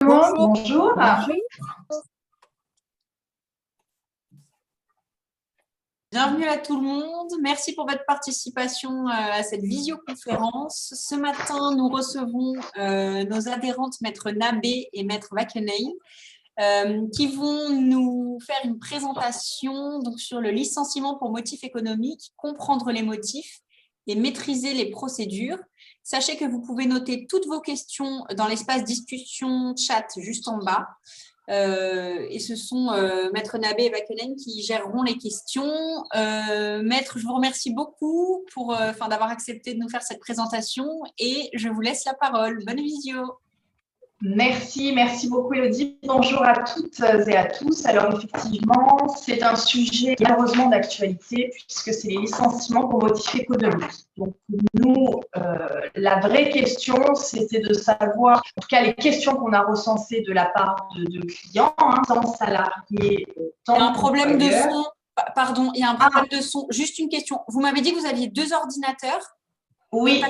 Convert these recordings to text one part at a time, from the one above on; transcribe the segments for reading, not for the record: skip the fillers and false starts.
Bonjour. Bonjour. Bonjour. Bienvenue à tout le monde. Merci pour votre participation à cette visioconférence. Ce matin, nous recevons nos adhérentes Maître Nabé et Maître Wackenheim qui vont nous faire une présentation donc, sur le licenciement pour motif économique, comprendre les motifs et maîtriser les procédures. Sachez que vous pouvez noter toutes vos questions dans l'espace discussion chat juste en bas. Et ce sont Maître Nabé et Wackenheim qui géreront les questions. Maître, je vous remercie beaucoup d'avoir accepté de nous faire cette présentation et je vous laisse la parole. Bonne visio. Merci beaucoup Elodie. Bonjour à toutes et à tous. Alors effectivement, c'est un sujet malheureusement d'actualité puisque c'est les licenciements pour motif économique. Donc nous, la vraie question, c'était de savoir, en tout cas les questions qu'on a recensées de la part de clients, tant salariés, tant il y a un problème de son. Pardon, il y a un problème de son. Juste une question. Vous m'avez dit que vous aviez 2 ordinateurs. Oui.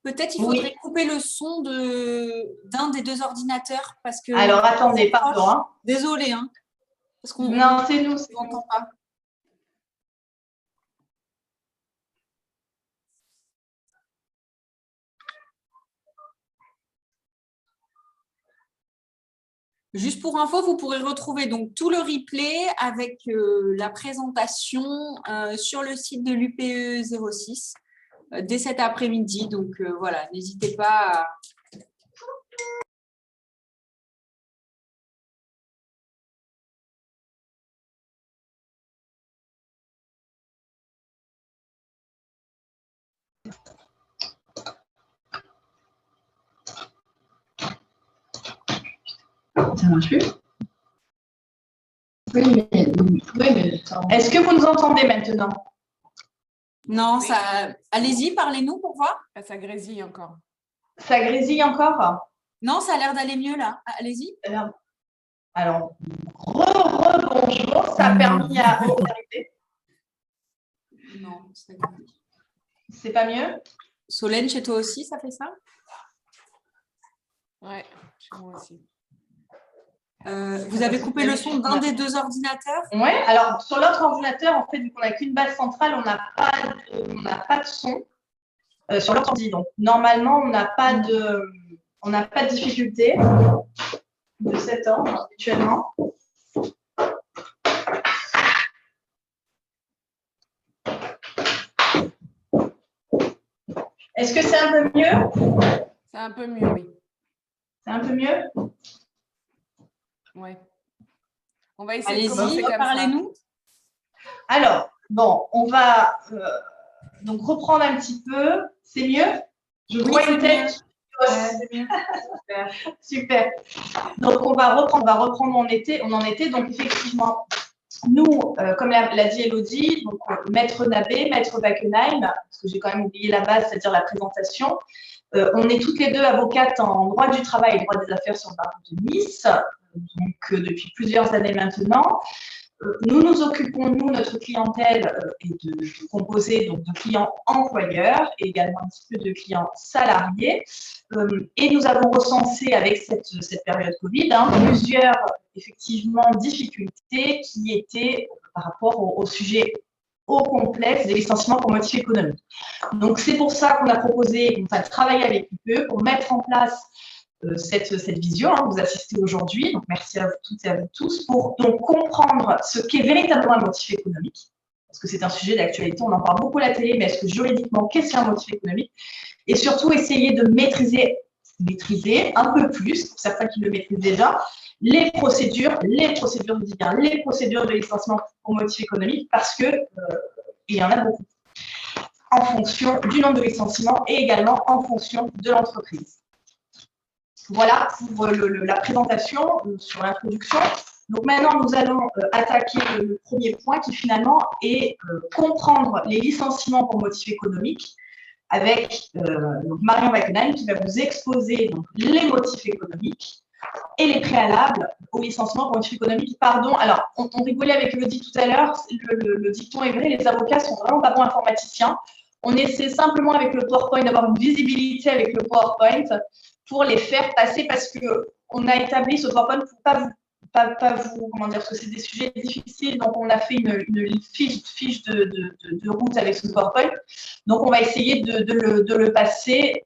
Peut-être il faudrait couper le son d'un des 2 ordinateurs parce que. Alors attendez, pardon. Hein. Désolée. Hein, non, c'est nous. On n'entend pas. Juste pour info, vous pourrez retrouver donc tout le replay avec la présentation sur le site de l'UPE 06 dès cet après-midi. Donc voilà, n'hésitez pas à... Ça marche plus? Oui, mais est-ce que vous nous entendez maintenant? Non, ça. Allez-y, parlez-nous pour voir. Ça grésille encore. Ça grésille encore? Non, ça a l'air d'aller mieux là. Allez-y. Alors, bonjour. Ça a permis à vous d'arriver? Non, c'est pas mieux? Solène, chez toi aussi, ça fait ça? Ouais, chez moi aussi. Vous avez coupé le son d'un des 2 ordinateurs? Oui, alors sur l'autre ordinateur, en fait, vu qu'on n'a qu'une base centrale, on n'a pas de son sur l'autre ordi. Donc, normalement, on n'a pas de difficulté de cet ordre actuellement. Est-ce que c'est un peu mieux? C'est un peu mieux, oui. C'est un peu mieux? Oui. On va essayer de commencer comme ça. Parlez-nous. Alors, bon, on va donc reprendre un petit peu. C'est mieux? Je vois une tête. C'est mieux. Super. Donc, on va reprendre où on en était. Donc, effectivement, nous, comme l'a dit Elodie, donc, Maître Nabé, Maître Wackenheim, parce que j'ai quand même oublié la base, c'est-à-dire la présentation. On est toutes les deux avocates en droit du travail et droit des affaires sur le barreau de Nice, donc depuis plusieurs années maintenant. Nous nous occupons, notre clientèle est composée donc, de clients employeurs et également un petit peu de clients salariés. Et nous avons recensé avec cette période Covid plusieurs effectivement difficultés qui étaient par rapport au sujet complexe des licenciements pour motif économique. Donc c'est pour ça qu'on a proposé, de travailler avec l'UPE pour mettre en place cette visio, vous assistez aujourd'hui. Donc, merci à vous toutes et à vous tous pour donc comprendre ce qu'est véritablement un motif économique, parce que c'est un sujet d'actualité, on en parle beaucoup à la télé, mais est-ce que juridiquement, qu'est-ce qu'un motif économique? Et surtout, essayer de maîtriser un peu plus, pour certains qui le maîtrisent déjà, les procédures, je dis bien, les procédures de licenciement pour motif économique, parce que il y en a beaucoup, en fonction du nombre de licenciements et également en fonction de l'entreprise. Voilà pour la présentation sur l'introduction. Donc maintenant, nous allons attaquer le premier point qui finalement est comprendre les licenciements pour motif économique avec Marion Wackenheim qui va vous exposer donc, les motifs économiques et les préalables au licenciement pour motif économique. Pardon, alors on rigolait avec Elodie tout à l'heure, le dicton est vrai, les avocats sont vraiment pas bons informaticiens. On essaie simplement avec le PowerPoint d'avoir une visibilité avec le PowerPoint pour les faire passer parce que on a établi ce PowerPoint pour pas vous, comment dire, parce que c'est des sujets difficiles, donc on a fait une fiche de route avec ce PowerPoint. Donc, on va essayer de le passer.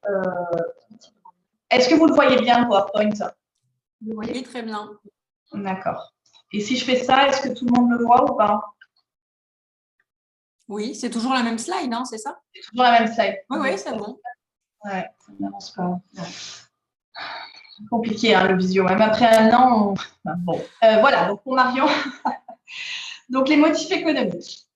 Est-ce que vous le voyez bien, le PowerPoint? Vous voyez très bien. D'accord. Et si je fais ça, est-ce que tout le monde le voit ou pas? Oui, c'est toujours la même slide, hein, c'est ça? C'est toujours la même slide. Oui, c'est bon. Ouais, ça n'avance pas. Ouais. Compliqué, hein, le visio. Même après un an, bon. Voilà, donc pour Marion, donc les motifs économiques.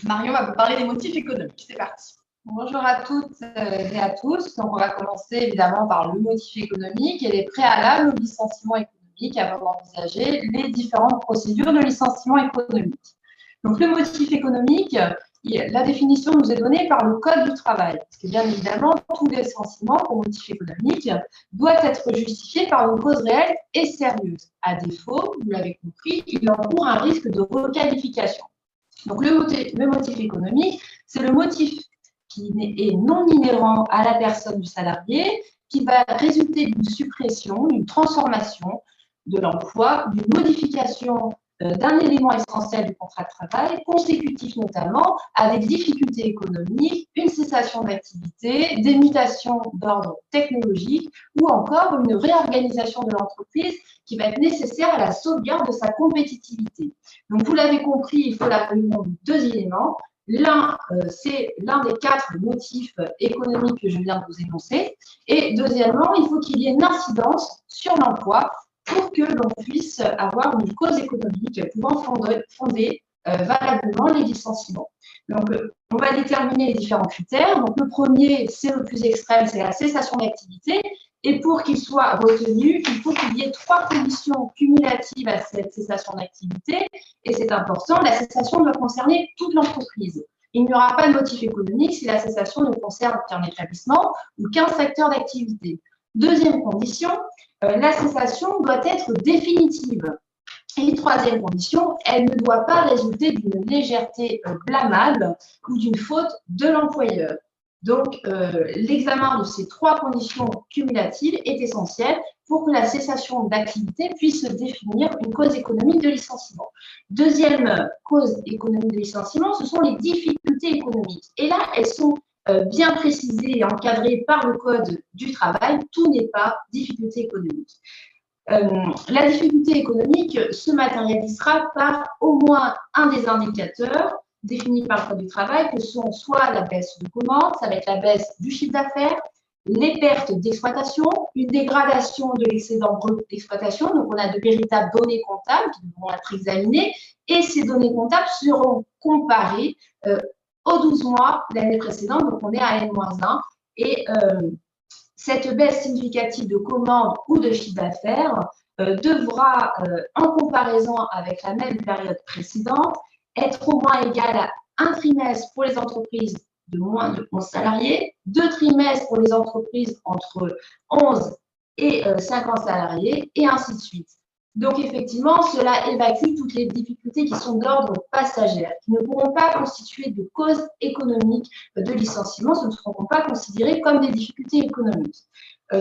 Marion va vous parler des motifs économiques. C'est parti. Bonjour à toutes et à tous. Donc, on va commencer évidemment par le motif économique et les préalables au licenciement économique avant d'envisager les différentes procédures de licenciement économique. Donc, le motif économique, la définition nous est donnée par le Code du travail. Parce que bien évidemment, tout licenciement pour motif économique doit être justifié par une cause réelle et sérieuse. À défaut, vous l'avez compris, il encourt un risque de requalification. Donc, le motif économique, c'est le motif qui est non inhérent à la personne du salarié, qui va résulter d'une suppression, d'une transformation de l'emploi, d'une modification d'un élément essentiel du contrat de travail, consécutif notamment à des difficultés économiques, une cessation d'activité, des mutations d'ordre technologique ou encore une réorganisation de l'entreprise qui va être nécessaire à la sauvegarde de sa compétitivité. Donc, vous l'avez compris, il faut la réunion de deux éléments. L'un, c'est l'un des 4 motifs économiques que je viens de vous énoncer. Et deuxièmement, il faut qu'il y ait une incidence sur l'emploi pour que l'on puisse avoir une cause économique pouvant fonder valablement les licenciements. Donc, on va déterminer les différents critères. Donc, le premier, c'est le plus extrême, c'est la cessation d'activité. Et pour qu'il soit retenu, il faut qu'il y ait 3 conditions cumulatives à cette cessation d'activité. Et c'est important, la cessation doit concerner toute l'entreprise. Il n'y aura pas de motif économique si la cessation ne concerne qu'un établissement ou qu'un secteur d'activité. Deuxième condition, la cessation doit être définitive. Et troisième condition, elle ne doit pas résulter d'une légèreté blâmable ou d'une faute de l'employeur. Donc, l'examen de ces 3 conditions cumulatives est essentiel pour que la cessation d'activité puisse définir une cause économique de licenciement. Deuxième cause économique de licenciement, ce sont les difficultés économiques. Et là, elles sont bien précisées et encadrées par le Code du travail. Tout n'est pas difficulté économique. La difficulté économique se matérialisera par au moins un des indicateurs définis par le Code du travail, que sont soit la baisse de commandes, ça va être la baisse du chiffre d'affaires, les pertes d'exploitation, une dégradation de l'excédent brut d'exploitation. Donc, on a de véritables données comptables qui vont être examinées et ces données comptables seront comparées aux 12 mois de l'année précédente. Donc, on est à N-1 et cette baisse significative de commandes ou de chiffre d'affaires devra, en comparaison avec la même période précédente, être au moins égale à un trimestre pour les entreprises de moins de 11 salariés, 2 trimestres pour les entreprises entre 11 et 50 salariés, et ainsi de suite. Donc, effectivement, cela évacue toutes les difficultés qui sont d'ordre passager, qui ne pourront pas constituer de cause économique de licenciement, ce ne seront pas considérées comme des difficultés économiques.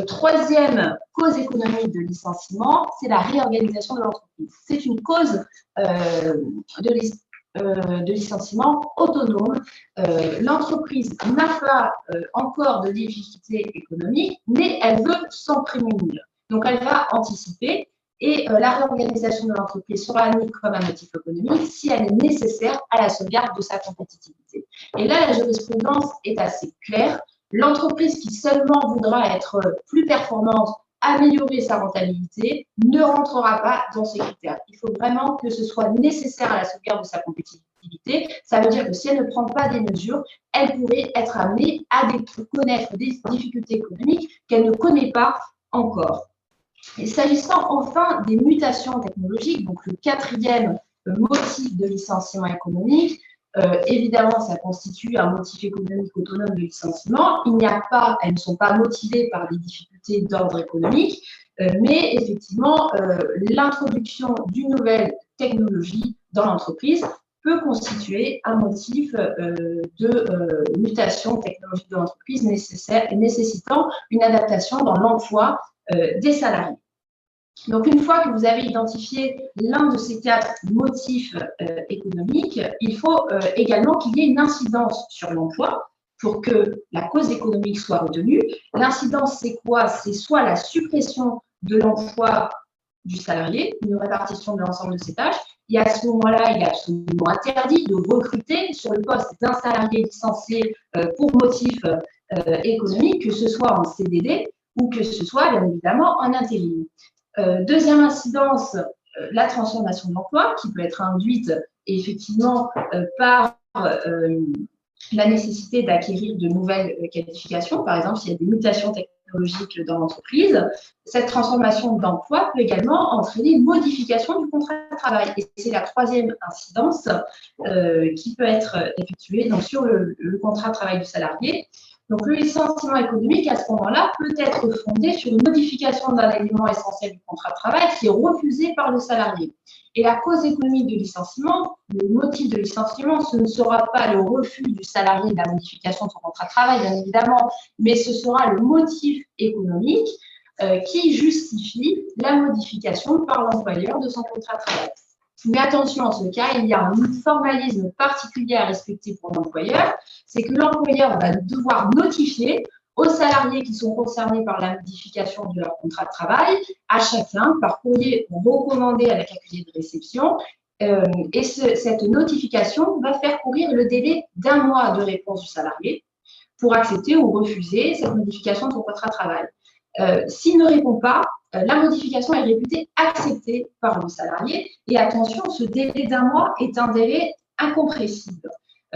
Troisième cause économique de licenciement, c'est la réorganisation de l'entreprise. C'est une cause de licenciement autonome. L'entreprise n'a pas encore de difficultés économiques, mais elle veut s'en prémunir. Donc, elle va anticiper et la réorganisation de l'entreprise sera admise comme un motif économique si elle est nécessaire à la sauvegarde de sa compétitivité. Et là, la jurisprudence est assez claire. L'entreprise qui seulement voudra être plus performante, améliorer sa rentabilité, ne rentrera pas dans ces critères. Il faut vraiment que ce soit nécessaire à la sauvegarde de sa compétitivité. Ça veut dire que si elle ne prend pas des mesures, elle pourrait être amenée à connaître des difficultés économiques qu'elle ne connaît pas encore. Et s'agissant enfin des mutations technologiques, donc le 4e motif de licenciement économique, évidemment, ça constitue un motif économique autonome de licenciement. Elles ne sont pas motivées par des difficultés d'ordre économique, mais effectivement, l'introduction d'une nouvelle technologie dans l'entreprise peut constituer un motif de mutation technologique de l'entreprise nécessaire et nécessitant une adaptation dans l'emploi des salariés. Donc, une fois que vous avez identifié l'un de ces 4 motifs économiques, il faut également qu'il y ait une incidence sur l'emploi pour que la cause économique soit retenue. L'incidence, c'est quoi? C'est soit la suppression de l'emploi du salarié, une répartition de l'ensemble de ses tâches, et à ce moment-là, il est absolument interdit de recruter sur le poste d'un salarié licencié pour motif économique, que ce soit en CDD ou que ce soit, bien évidemment, en intérim. Deuxième incidence, la transformation de l'emploi, qui peut être induite effectivement par la nécessité d'acquérir de nouvelles qualifications. Par exemple, s'il y a des mutations technologiques dans l'entreprise, cette transformation d'emploi peut également entraîner une modification du contrat de travail. Et c'est la 3e incidence qui peut être effectuée donc, sur le contrat de travail du salarié. Donc, le licenciement économique, à ce moment-là, peut être fondé sur une modification d'un élément essentiel du contrat de travail qui est refusé par le salarié. Et la cause économique du licenciement, le motif de licenciement, ce ne sera pas le refus du salarié de la modification de son contrat de travail, bien évidemment, mais ce sera le motif économique qui justifie la modification par l'employeur de son contrat de travail. Mais attention, en ce cas, il y a un formalisme particulier à respecter pour l'employeur, c'est que l'employeur va devoir notifier aux salariés qui sont concernés par la modification de leur contrat de travail, à chacun par courrier recommandé avec accusé de réception. Et cette notification va faire courir le délai d'1 mois de réponse du salarié pour accepter ou refuser cette modification de son contrat de travail. S'il ne répond pas, la modification est réputée acceptée par le salarié. Et attention, ce délai d'1 mois est un délai incompressible.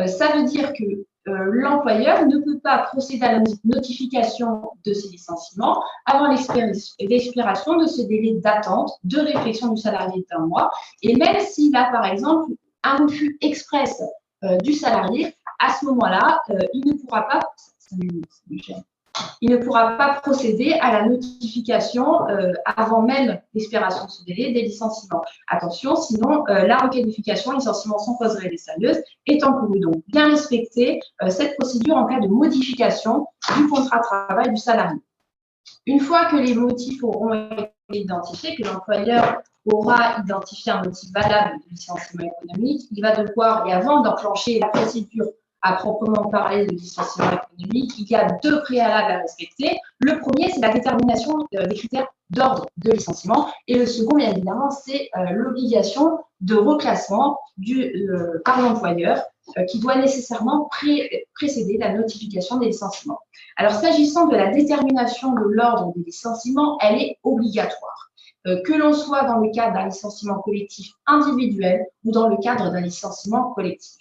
Ça veut dire que l'employeur ne peut pas procéder à la notification de ces licenciements avant l'expiration de ce délai d'attente, de réflexion du salarié d'1 mois. Et même s'il a, par exemple, un refus express du salarié, à ce moment-là, il ne pourra pas... Il ne pourra pas procéder à la notification avant même l'expiration de ce délai des licenciements. Attention, sinon la requalification, licenciement sans cause réelle et sérieuse, est encourue. Donc, bien respecter cette procédure en cas de modification du contrat de travail du salarié. Une fois que les motifs auront été identifiés, que l'employeur aura identifié un motif valable de licenciement économique, il va devoir, et avant d'enclencher la procédure à proprement parler de licenciement économique, il y a 2 préalables à respecter. Le premier, c'est la détermination des critères d'ordre de licenciement. Et le second, bien évidemment, c'est l'obligation de reclassement par l'employeur qui doit nécessairement précéder la notification des licenciements. Alors, s'agissant de la détermination de l'ordre des licenciements, elle est obligatoire. Que l'on soit dans le cadre d'un licenciement collectif individuel ou dans le cadre d'un licenciement collectif.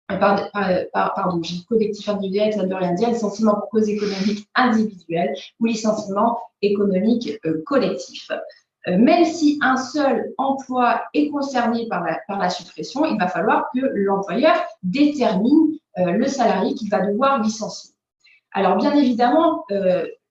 Pardon, j'ai dit collectif individuel, ça ne veut rien dire, licenciement pour cause économique individuelle ou licenciement économique collectif. Même si un seul emploi est concerné par la suppression, il va falloir que l'employeur détermine le salarié qu'il va devoir licencier. Alors, bien évidemment,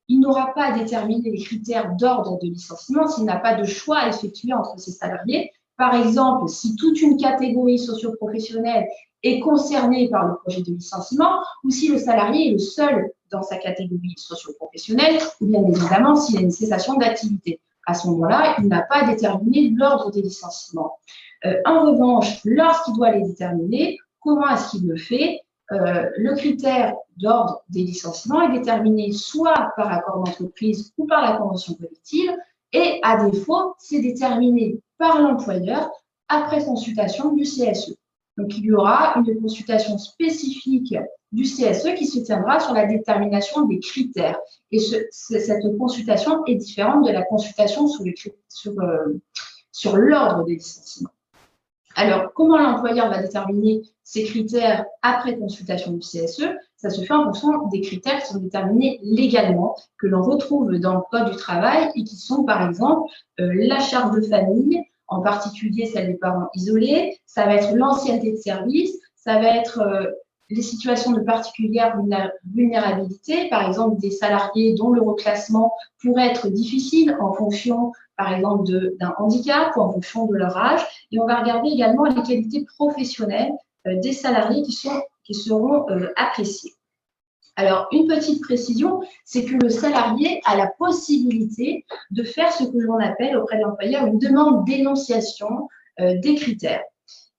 il n'aura pas à déterminer les critères d'ordre de licenciement s'il n'a pas de choix à effectuer entre ses salariés. Par exemple, si toute une catégorie socio-professionnelle est concernée par le projet de licenciement ou si le salarié est le seul dans sa catégorie socio-professionnelle ou bien évidemment s'il y a une cessation d'activité. À ce moment-là, il n'a pas à déterminer l'ordre des licenciements. En revanche, lorsqu'il doit les déterminer, comment est-ce qu'il le fait? Le critère d'ordre des licenciements est déterminé soit par accord d'entreprise ou par la convention collective et à défaut, c'est déterminé par l'employeur après consultation du CSE. Donc, il y aura une consultation spécifique du CSE qui se tiendra sur la détermination des critères. Et cette consultation est différente de la consultation sur l'ordre des licenciements. Alors, comment l'employeur va déterminer ces critères après consultation du CSE? Ça se fait en fonction des critères qui sont déterminés légalement, que l'on retrouve dans le Code du travail et qui sont, par exemple, la charge de famille, en particulier celle des parents isolés, ça va être l'ancienneté de service, ça va être les situations de particulière vulnérabilité, par exemple des salariés dont le reclassement pourrait être difficile en fonction, par exemple, d'un handicap ou en fonction de leur âge. Et on va regarder également les qualités professionnelles des salariés qui seront appréciées. Alors, une petite précision, c'est que le salarié a la possibilité de faire ce que l'on appelle auprès de l'employeur une demande d'énonciation des critères.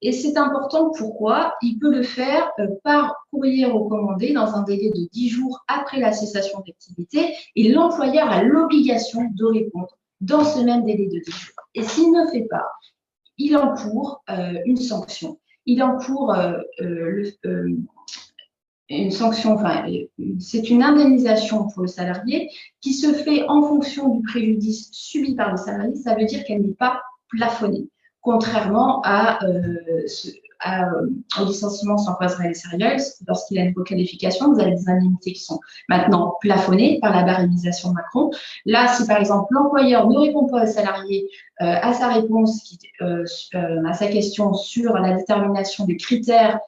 Et c'est important, pourquoi? Il peut le faire par courrier recommandé dans un délai de 10 jours après la cessation d'activité et l'employeur a l'obligation de répondre dans ce même délai de 10 jours. Et s'il ne fait pas, il encourt une sanction. Il encourt une sanction, enfin, c'est une indemnisation pour le salarié qui se fait en fonction du préjudice subi par le salarié. Ça veut dire qu'elle n'est pas plafonnée, contrairement au licenciement sans cause réelle et sérieuse. Lorsqu'il y a une requalification, vous avez des indemnités qui sont maintenant plafonnées par la barémisation de Macron. Là, si par exemple l'employeur ne répond pas au salarié à sa réponse, à sa question sur la détermination des critères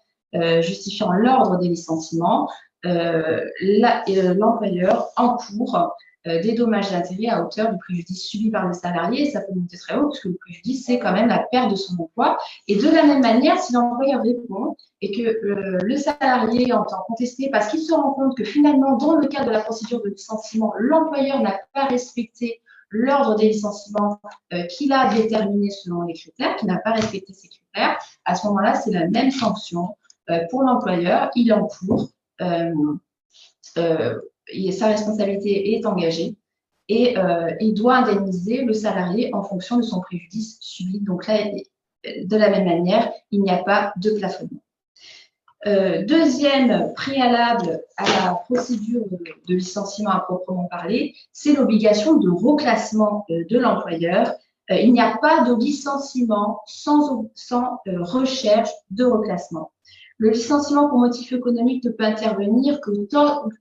justifiant l'ordre des licenciements, l'employeur encourt des dommages d'intérêt à hauteur du préjudice subi par le salarié. Et ça peut monter très haut, parce que le préjudice, c'est quand même la perte de son emploi. Et de la même manière, si l'employeur répond et que le salarié entend contester parce qu'il se rend compte que finalement, dans le cadre de la procédure de licenciement, l'employeur n'a pas respecté l'ordre des licenciements qu'il a déterminé selon les critères, qu'il n'a pas respecté ces critères, à ce moment-là, c'est la même sanction pour l'employeur. Il encourt sa responsabilité est engagée et il doit indemniser le salarié en fonction de son préjudice subi. Donc là, de la même manière, il n'y a pas de plafonnement. Deuxième préalable à la procédure de licenciement à proprement parler, c'est l'obligation de reclassement de l'employeur. Il n'y a pas de licenciement sans recherche de reclassement. Le licenciement pour motif économique ne peut intervenir que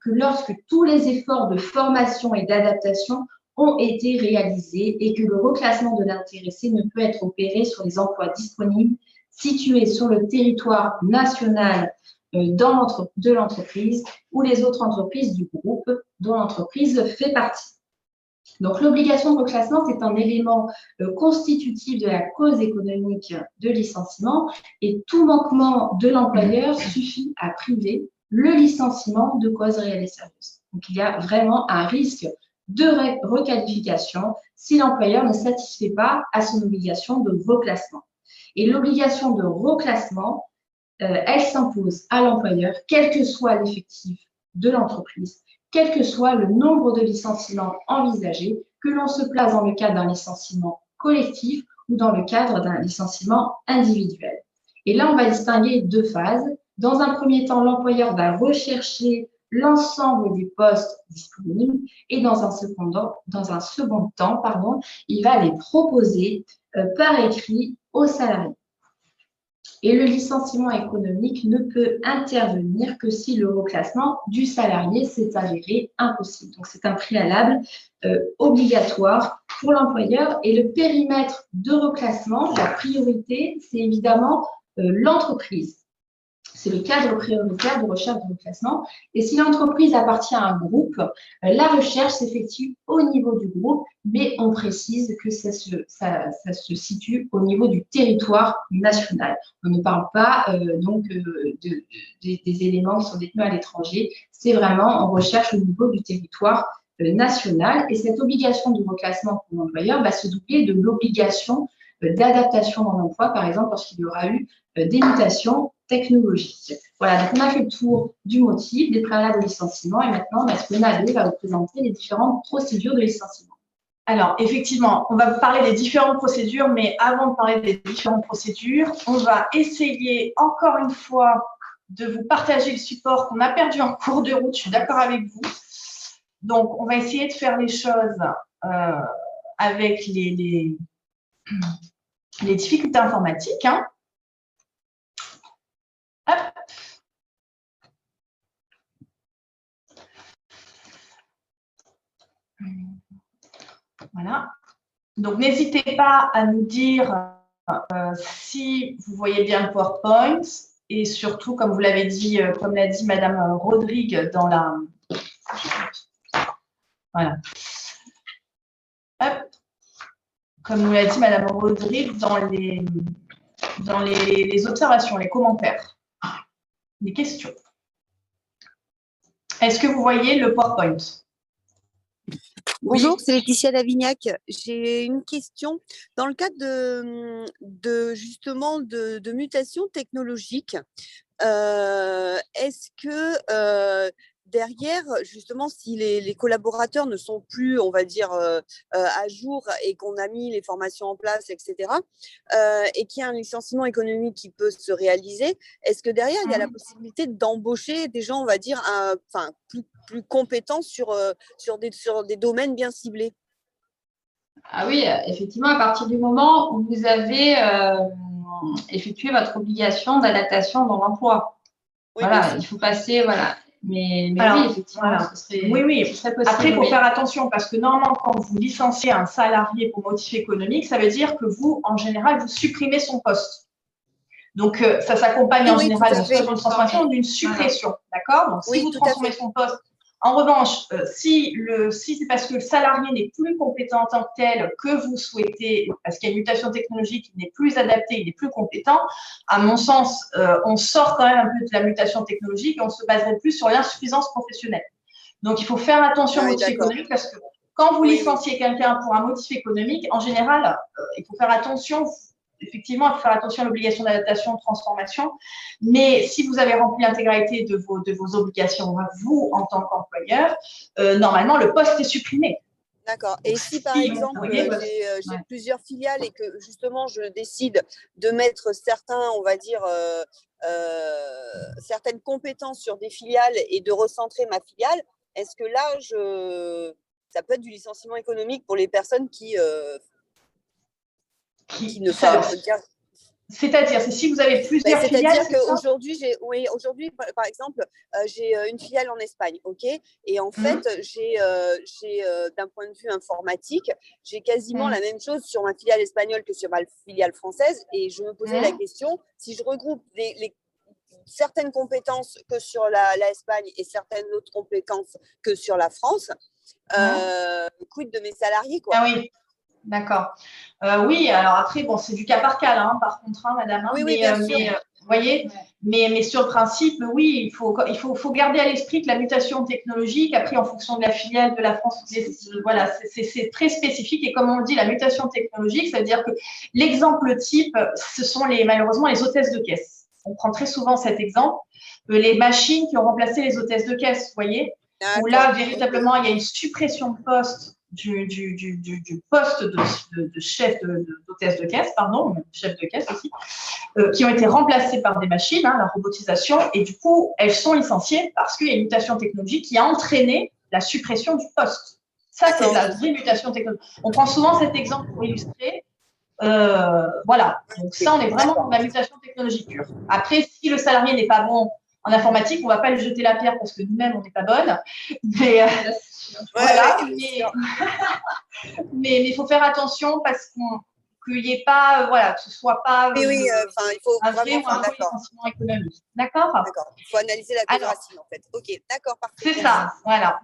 lorsque tous les efforts de formation et d'adaptation ont été réalisés et que le reclassement de l'intéressé ne peut être opéré sur les emplois disponibles situés sur le territoire national de l'entreprise ou les autres entreprises du groupe dont l'entreprise fait partie. Donc, l'obligation de reclassement, c'est un élément constitutif de la cause économique de licenciement et tout manquement de l'employeur suffit à priver le licenciement de cause réelle et sérieuse. Donc, il y a vraiment un risque de requalification si l'employeur ne satisfait pas à son obligation de reclassement. Et l'obligation de reclassement, elle s'impose à l'employeur, quel que soit l'effectif de l'entreprise, quel que soit le nombre de licenciements envisagés, que l'on se place dans le cadre d'un licenciement collectif ou dans le cadre d'un licenciement individuel. Et là, on va distinguer deux phases. Dans un premier temps, l'employeur va rechercher l'ensemble des postes disponibles et dans un second temps, il va les proposer par écrit aux salariés. Et le licenciement économique ne peut intervenir que si le reclassement du salarié s'est avéré impossible. Donc, c'est un préalable obligatoire pour l'employeur. Et le périmètre de reclassement, la priorité, c'est évidemment l'entreprise. C'est le cadre prioritaire de recherche de reclassement. Et si l'entreprise appartient à un groupe, la recherche s'effectue au niveau du groupe, mais on précise que ça se situe au niveau du territoire national. On ne parle pas des éléments qui sont détenus à l'étranger. C'est vraiment, on recherche au niveau du territoire national. Et cette obligation de reclassement pour l'employeur va se doubler de l'obligation d'adaptation dans l'emploi, par exemple, lorsqu'il y aura eu des mutations technologiques. Voilà, donc on a fait le tour du motif, des préalables au licenciement, et maintenant, Maître Nabé va vous présenter les différentes procédures de licenciement. Alors, effectivement, on va vous parler des différentes procédures, mais avant de parler des différentes procédures, on va essayer encore une fois de vous partager le support qu'on a perdu en cours de route. Je suis d'accord avec vous. Donc, on va essayer de faire les choses avec les difficultés informatiques. Hein. Hop. Voilà. Donc, n'hésitez pas à nous dire si vous voyez bien le PowerPoint et surtout, comme vous l'avez dit, comme l'a dit Madame Rodrigue dans la… Voilà. Hop. Comme nous l'a dit Madame Rodrigue dans les observations, les commentaires, les questions. Est-ce que vous voyez le PowerPoint? Bonjour, c'est Laetitia Davignac. J'ai une question. Dans le cadre justement de mutations technologiques, est-ce que derrière, justement, si les collaborateurs ne sont plus, on va dire, à jour et qu'on a mis les formations en place, etc., et qu'il y a un licenciement économique qui peut se réaliser, est-ce que derrière, il y a la possibilité d'embaucher des gens, on va dire, plus compétents sur des domaines bien ciblés? Ah oui, effectivement, à partir du moment où vous avez effectué votre obligation d'adaptation dans l'emploi. Oui, voilà, il faut passer, voilà. Mais Alors, oui, effectivement, voilà. ce serait possible. Après, il faut faire attention parce que normalement, quand vous licenciez un salarié pour motif économique, ça veut dire que vous, en général, vous supprimez son poste. Donc, ça s'accompagne en général soit d'une transformation ou d'une suppression. D'accord? Donc, si vous transformez son poste, en revanche, si c'est parce que le salarié n'est plus compétent en tant que tel que vous souhaitez, parce qu'il y a une mutation technologique, il n'est plus adapté, il n'est plus compétent, à mon sens, on sort quand même un peu de la mutation technologique et on se baserait plus sur l'insuffisance professionnelle. Donc, il faut faire attention au motif économique parce que quand vous licenciez quelqu'un pour un motif économique, en général, il faut faire attention. Effectivement, il faut faire attention à l'obligation d'adaptation, de transformation. Mais si vous avez rempli l'intégralité de vos obligations, vous, en tant qu'employeur, normalement, le poste est supprimé. D'accord. Et si, par exemple, j'ai plusieurs filiales et que, justement, je décide de mettre certains, on va dire, certaines compétences sur des filiales et de recentrer ma filiale, est-ce que là, ça peut être du licenciement économique pour les personnes qui ne savent pas. C'est-à-dire, c'est si vous avez plusieurs filiales. C'est-à-dire qu'aujourd'hui, par exemple, j'ai une filiale en Espagne, ok. Et en fait, j'ai d'un point de vue informatique, j'ai quasiment la même chose sur ma filiale espagnole que sur ma filiale française. Et je me posais la question, si je regroupe certaines compétences que sur la Espagne et certaines autres compétences que sur la France, quid de mes salariés, quoi. Ah oui. D'accord. Oui, alors après, bon, c'est du cas par cas, là, par contre, madame. Vous voyez, mais sur le principe, oui, il faut garder à l'esprit que la mutation technologique, après, en fonction de la filiale de la France, voilà, c'est très spécifique. Et comme on le dit, la mutation technologique, ça veut dire que l'exemple type, ce sont malheureusement les hôtesses de caisse. On prend très souvent cet exemple, les machines qui ont remplacé les hôtesses de caisse, vous voyez, où là, véritablement, il y a une suppression de poste du poste de chef d'hôtesse de caisse, pardon, chef de caisse aussi, qui ont été remplacés par des machines, la robotisation, et du coup, elles sont licenciées parce qu'il y a une mutation technologique qui a entraîné la suppression du poste. Ça, c'est la vraie mutation technologique. On prend souvent cet exemple pour illustrer. Voilà, donc ça, on est vraiment dans la mutation technologique pure. Après, si le salarié n'est pas bon en informatique, on ne va pas lui jeter la pierre parce que nous-mêmes, on n'est pas bonne. Mais voilà, mais il faut faire attention parce qu'il n'y ait pas, voilà, que ce soit pas il faut un vrai ou un faux licenciement économique. D'accord? D'accord. Il faut analyser la cause racine, en fait. Ok, d'accord, parfait. C'est ça, voilà.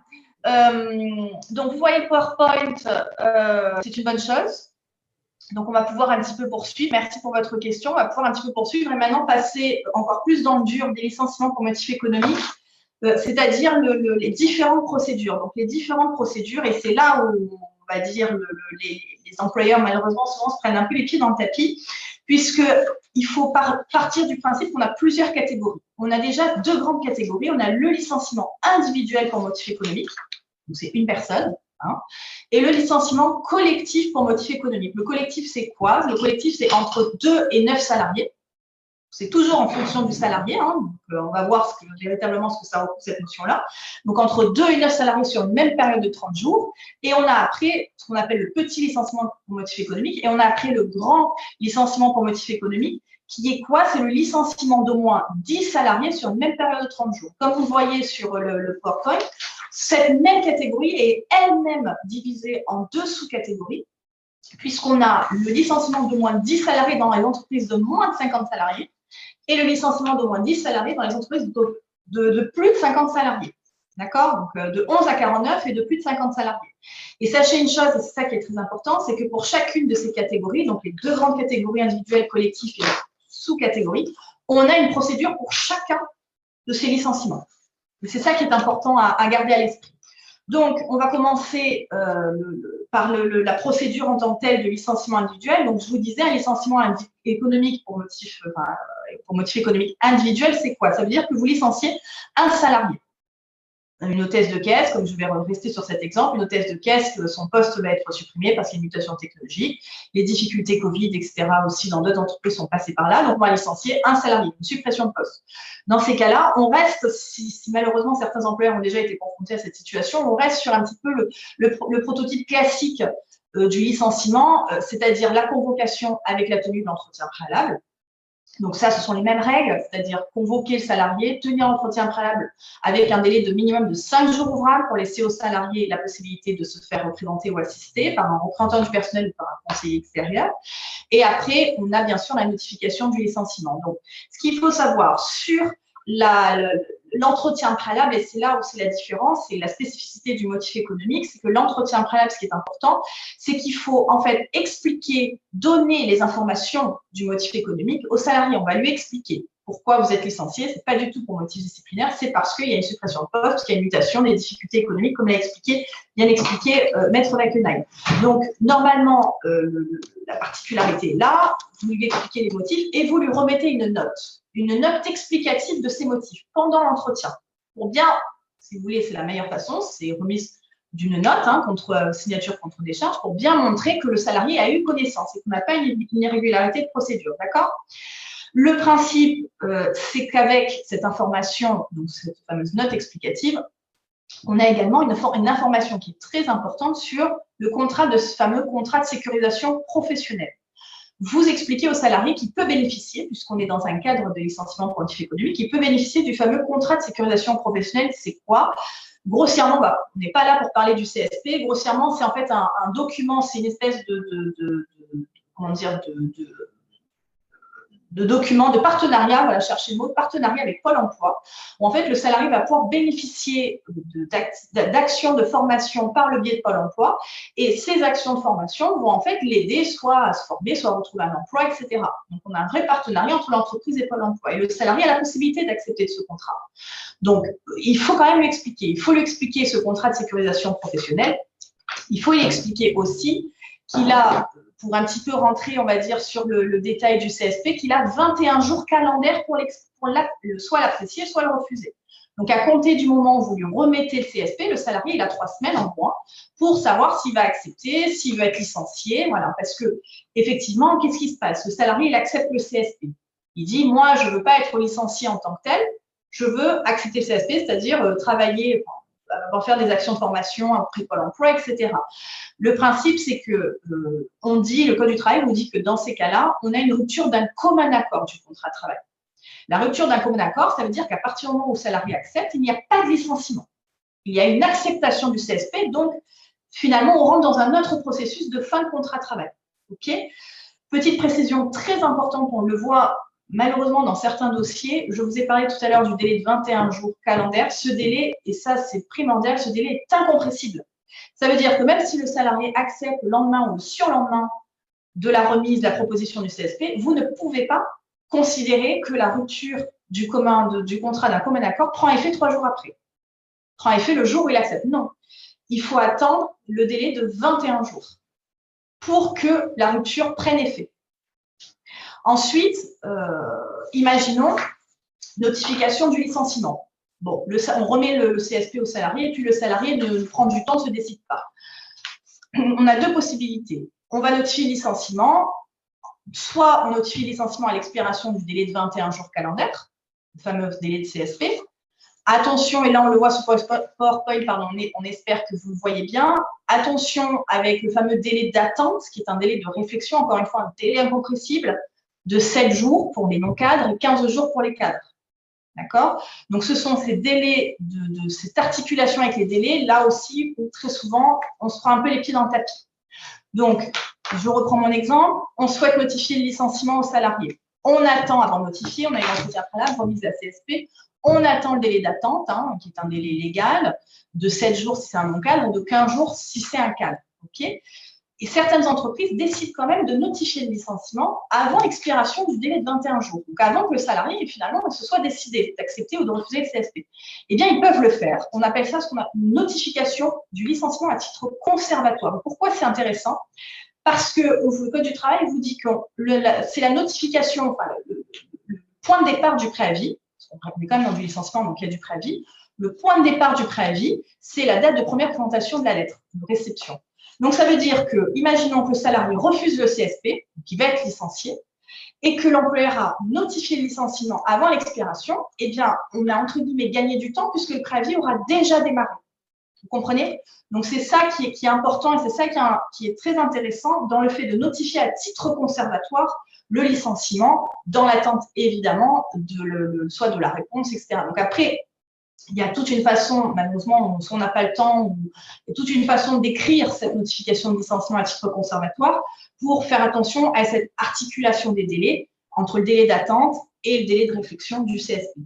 Donc, vous voyez le PowerPoint, c'est une bonne chose. Donc, on va pouvoir un petit peu poursuivre. Merci pour votre question. On va pouvoir un petit peu poursuivre et maintenant passer encore plus dans le dur des licenciements pour motif économique, c'est-à-dire les différentes procédures. Donc, les différentes procédures, et c'est là où, on va dire, les employeurs, malheureusement, souvent se prennent un peu les pieds dans le tapis, puisqu'il faut partir du principe qu'on a plusieurs catégories. On a déjà deux grandes catégories. On a le licenciement individuel pour motif économique, donc c'est une personne. Et le licenciement collectif pour motif économique. Le collectif, c'est quoi? Le collectif, c'est entre 2 et 9 salariés. C'est toujours en fonction du salarié. Donc, on va voir véritablement ce que ça recouvre, cette notion-là. Donc, entre 2 et 9 salariés sur une même période de 30 jours. Et on a après ce qu'on appelle le petit licenciement pour motif économique. Et on a après le grand licenciement pour motif économique, qui est quoi? C'est le licenciement d'au moins 10 salariés sur une même période de 30 jours. Comme vous le voyez sur le PowerPoint, cette même catégorie est elle-même divisée en deux sous-catégories, puisqu'on a le licenciement d'au moins 10 salariés dans les entreprises de moins de 50 salariés et le licenciement d'au moins 10 salariés dans les entreprises de plus de 50 salariés. D'accord? Donc, de 11 à 49 et de plus de 50 salariés. Et sachez une chose, et c'est ça qui est très important, c'est que pour chacune de ces catégories, donc les deux grandes catégories individuelles, collectives et sous-catégories, on a une procédure pour chacun de ces licenciements. C'est ça qui est important à garder à l'esprit. Donc, on va commencer par la procédure en tant que telle de licenciement individuel. Donc, je vous disais, un licenciement économique pour motif économique individuel, c'est quoi? Ça veut dire que vous licenciez un salarié. Une hôtesse de caisse, comme je vais rester sur cet exemple, une hôtesse de caisse, son poste va être supprimé parce qu'il y a une mutation technologique. Les difficultés Covid, etc. aussi dans d'autres entreprises sont passées par là. Donc, on va licencier un salarié, une suppression de poste. Dans ces cas-là, on reste, si malheureusement certains employeurs ont déjà été confrontés à cette situation, on reste sur un petit peu le prototype classique du licenciement, c'est-à-dire la convocation avec la tenue de l'entretien préalable. Donc ça, ce sont les mêmes règles, c'est-à-dire convoquer le salarié, tenir l'entretien préalable avec un délai de minimum de 5 jours ouvrables pour laisser au salarié la possibilité de se faire représenter ou assister par un représentant du personnel ou par un conseiller extérieur. Et après, on a bien sûr la notification du licenciement. Donc, ce qu'il faut savoir sur l'entretien préalable, et c'est là où c'est la différence, c'est la spécificité du motif économique, c'est que l'entretien préalable, ce qui est important, c'est qu'il faut en fait expliquer, donner les informations du motif économique au salarié. On va lui expliquer pourquoi vous êtes licencié. C'est pas du tout pour motif disciplinaire, c'est parce qu'il y a une suppression de poste, parce qu'il y a une mutation, des difficultés économiques, comme l'a expliqué, bien expliqué Maître Wackenheim. Donc, normalement, la particularité est là, vous lui expliquez les motifs et vous lui remettez une note explicative de ces motifs pendant l'entretien. Pour bien, si vous voulez, c'est la meilleure façon, c'est remise d'une note, signature contre décharge, pour bien montrer que le salarié a eu connaissance et qu'on n'a pas une irrégularité de procédure, d'accord? Le principe, c'est qu'avec cette information, donc cette fameuse note explicative, on a également une information qui est très importante sur le contrat de ce fameux contrat de sécurisation professionnelle. Vous expliquez au salarié qu'il peut bénéficier, puisqu'on est dans un cadre de licenciement pour motif économique, qu'il peut bénéficier du fameux contrat de sécurisation professionnelle. C'est quoi? Grossièrement, on n'est pas là pour parler du CSP. Grossièrement, c'est en fait un document, c'est une espèce de document, de partenariat, voilà, chercher le mot, de partenariat avec Pôle emploi, où en fait le salarié va pouvoir bénéficier d'actions de formation par le biais de Pôle emploi, et ces actions de formation vont en fait l'aider soit à se former, soit à retrouver un emploi, etc. Donc on a un vrai partenariat entre l'entreprise et Pôle emploi, et le salarié a la possibilité d'accepter ce contrat. Donc il faut quand même lui expliquer, il faut lui expliquer ce contrat de sécurisation professionnelle, il faut lui expliquer aussi qu'il a, pour un petit peu rentrer, on va dire, sur le détail du CSP, qu'il a 21 jours calendaires pour soit l'apprécier, soit le refuser. Donc, à compter du moment où vous lui remettez le CSP, le salarié, il a 3 semaines en moins pour savoir s'il va accepter, s'il veut être licencié. Voilà, parce que, effectivement, qu'est-ce qui se passe? Le salarié, il accepte le CSP. Il dit, moi, je ne veux pas être licencié en tant que tel, je veux accepter le CSP, c'est-à-dire travailler, faire des actions de formation auprès de Pôle emploi, etc. Le principe, c'est que le Code du travail vous dit que dans ces cas-là, on a une rupture d'un commun accord du contrat de travail. La rupture d'un commun accord, ça veut dire qu'à partir du moment où le salarié accepte, il n'y a pas de licenciement. Il y a une acceptation du CSP, donc finalement, on rentre dans un autre processus de fin de contrat de travail. Okay ? Petite précision très importante, on le voit malheureusement dans certains dossiers. Je vous ai parlé tout à l'heure du délai de 21 jours calendaires. Ce délai, et ça c'est primordial, ce délai est incompressible. Ça veut dire que même si le salarié accepte le lendemain ou le surlendemain de la remise de la proposition du CSP, vous ne pouvez pas considérer que la rupture du contrat d'un commun accord prend effet 3 jours après. Prend effet le jour où il accepte. Non. Il faut attendre le délai de 21 jours pour que la rupture prenne effet. Ensuite, imaginons notification du licenciement. Bon, on remet le CSP au salarié et puis le salarié prend du temps, ne se décide pas. On a 2 possibilités. On va notifier le licenciement, soit on notifie le licenciement à l'expiration du délai de 21 jours calendaires, le fameux délai de CSP. Attention, et là on le voit sur PowerPoint, pardon, on espère que vous le voyez bien. Attention avec le fameux délai d'attente, qui est un délai de réflexion, encore une fois un délai incompressible de 7 jours pour les non-cadres et 15 jours pour les cadres. D'accord? Donc, ce sont ces délais, de cette articulation avec les délais, là aussi, où très souvent, on se prend un peu les pieds dans le tapis. Donc, je reprends mon exemple. On souhaite notifier le licenciement au salarié. On attend avant de notifier, on a eu l'entretien préalable, remise de la CSP. On attend le délai d'attente, qui est un délai légal, de 7 jours si c'est un non-cadre, de 15 jours si c'est un cadre. Okay, Et certaines entreprises décident quand même de notifier le licenciement avant l'expiration du délai de 21 jours. Donc, avant que le salarié, finalement, ne se soit décidé d'accepter ou de refuser le CSP. Eh bien, ils peuvent le faire. On appelle ça une notification du licenciement à titre conservatoire. Pourquoi c'est intéressant? Parce que le Code du travail vous dit que c'est la notification, enfin, le point de départ du préavis. On est quand même dans du licenciement, donc il y a du préavis. Le point de départ du préavis, c'est la date de première présentation de la lettre de réception. Donc, ça veut dire que, imaginons que le salarié refuse le CSP, qui va être licencié, et que l'employeur a notifié le licenciement avant l'expiration, eh bien, on a entre guillemets gagné du temps puisque le préavis aura déjà démarré. Vous comprenez? Donc, c'est ça qui est important et c'est ça qui est très intéressant dans le fait de notifier à titre conservatoire le licenciement, dans l'attente évidemment soit de la réponse, etc. Donc, après, il y a toute une façon, malheureusement, si on n'a pas le temps, il y a toute une façon d'écrire cette notification de licenciement à titre conservatoire pour faire attention à cette articulation des délais entre le délai d'attente et le délai de réflexion du CSP.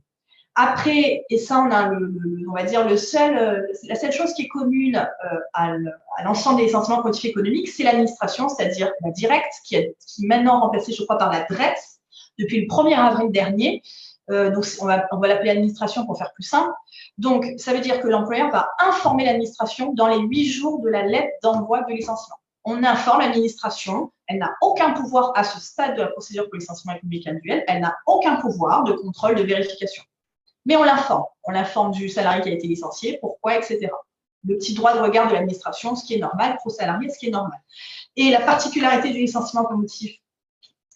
Après, et ça, on a on va dire la seule chose qui est commune à l'ensemble des licenciements collectifs économiques, c'est l'administration, c'est-à-dire la directe, qui est maintenant remplacée, je crois, par la DRETS depuis le 1er avril dernier. Donc, on va l'appeler administration pour faire plus simple. Donc, ça veut dire que l'employeur va informer l'administration dans les 8 jours de la lettre d'envoi du licenciement. On informe l'administration, elle n'a aucun pouvoir à ce stade de la procédure pour licenciement économique individuel, elle n'a aucun pouvoir de contrôle, de vérification. Mais on l'informe. On l'informe du salarié qui a été licencié, pourquoi, etc. Le petit droit de regard de l'administration, ce qui est normal, pour salarié, ce qui est normal. Et la particularité du licenciement pour motif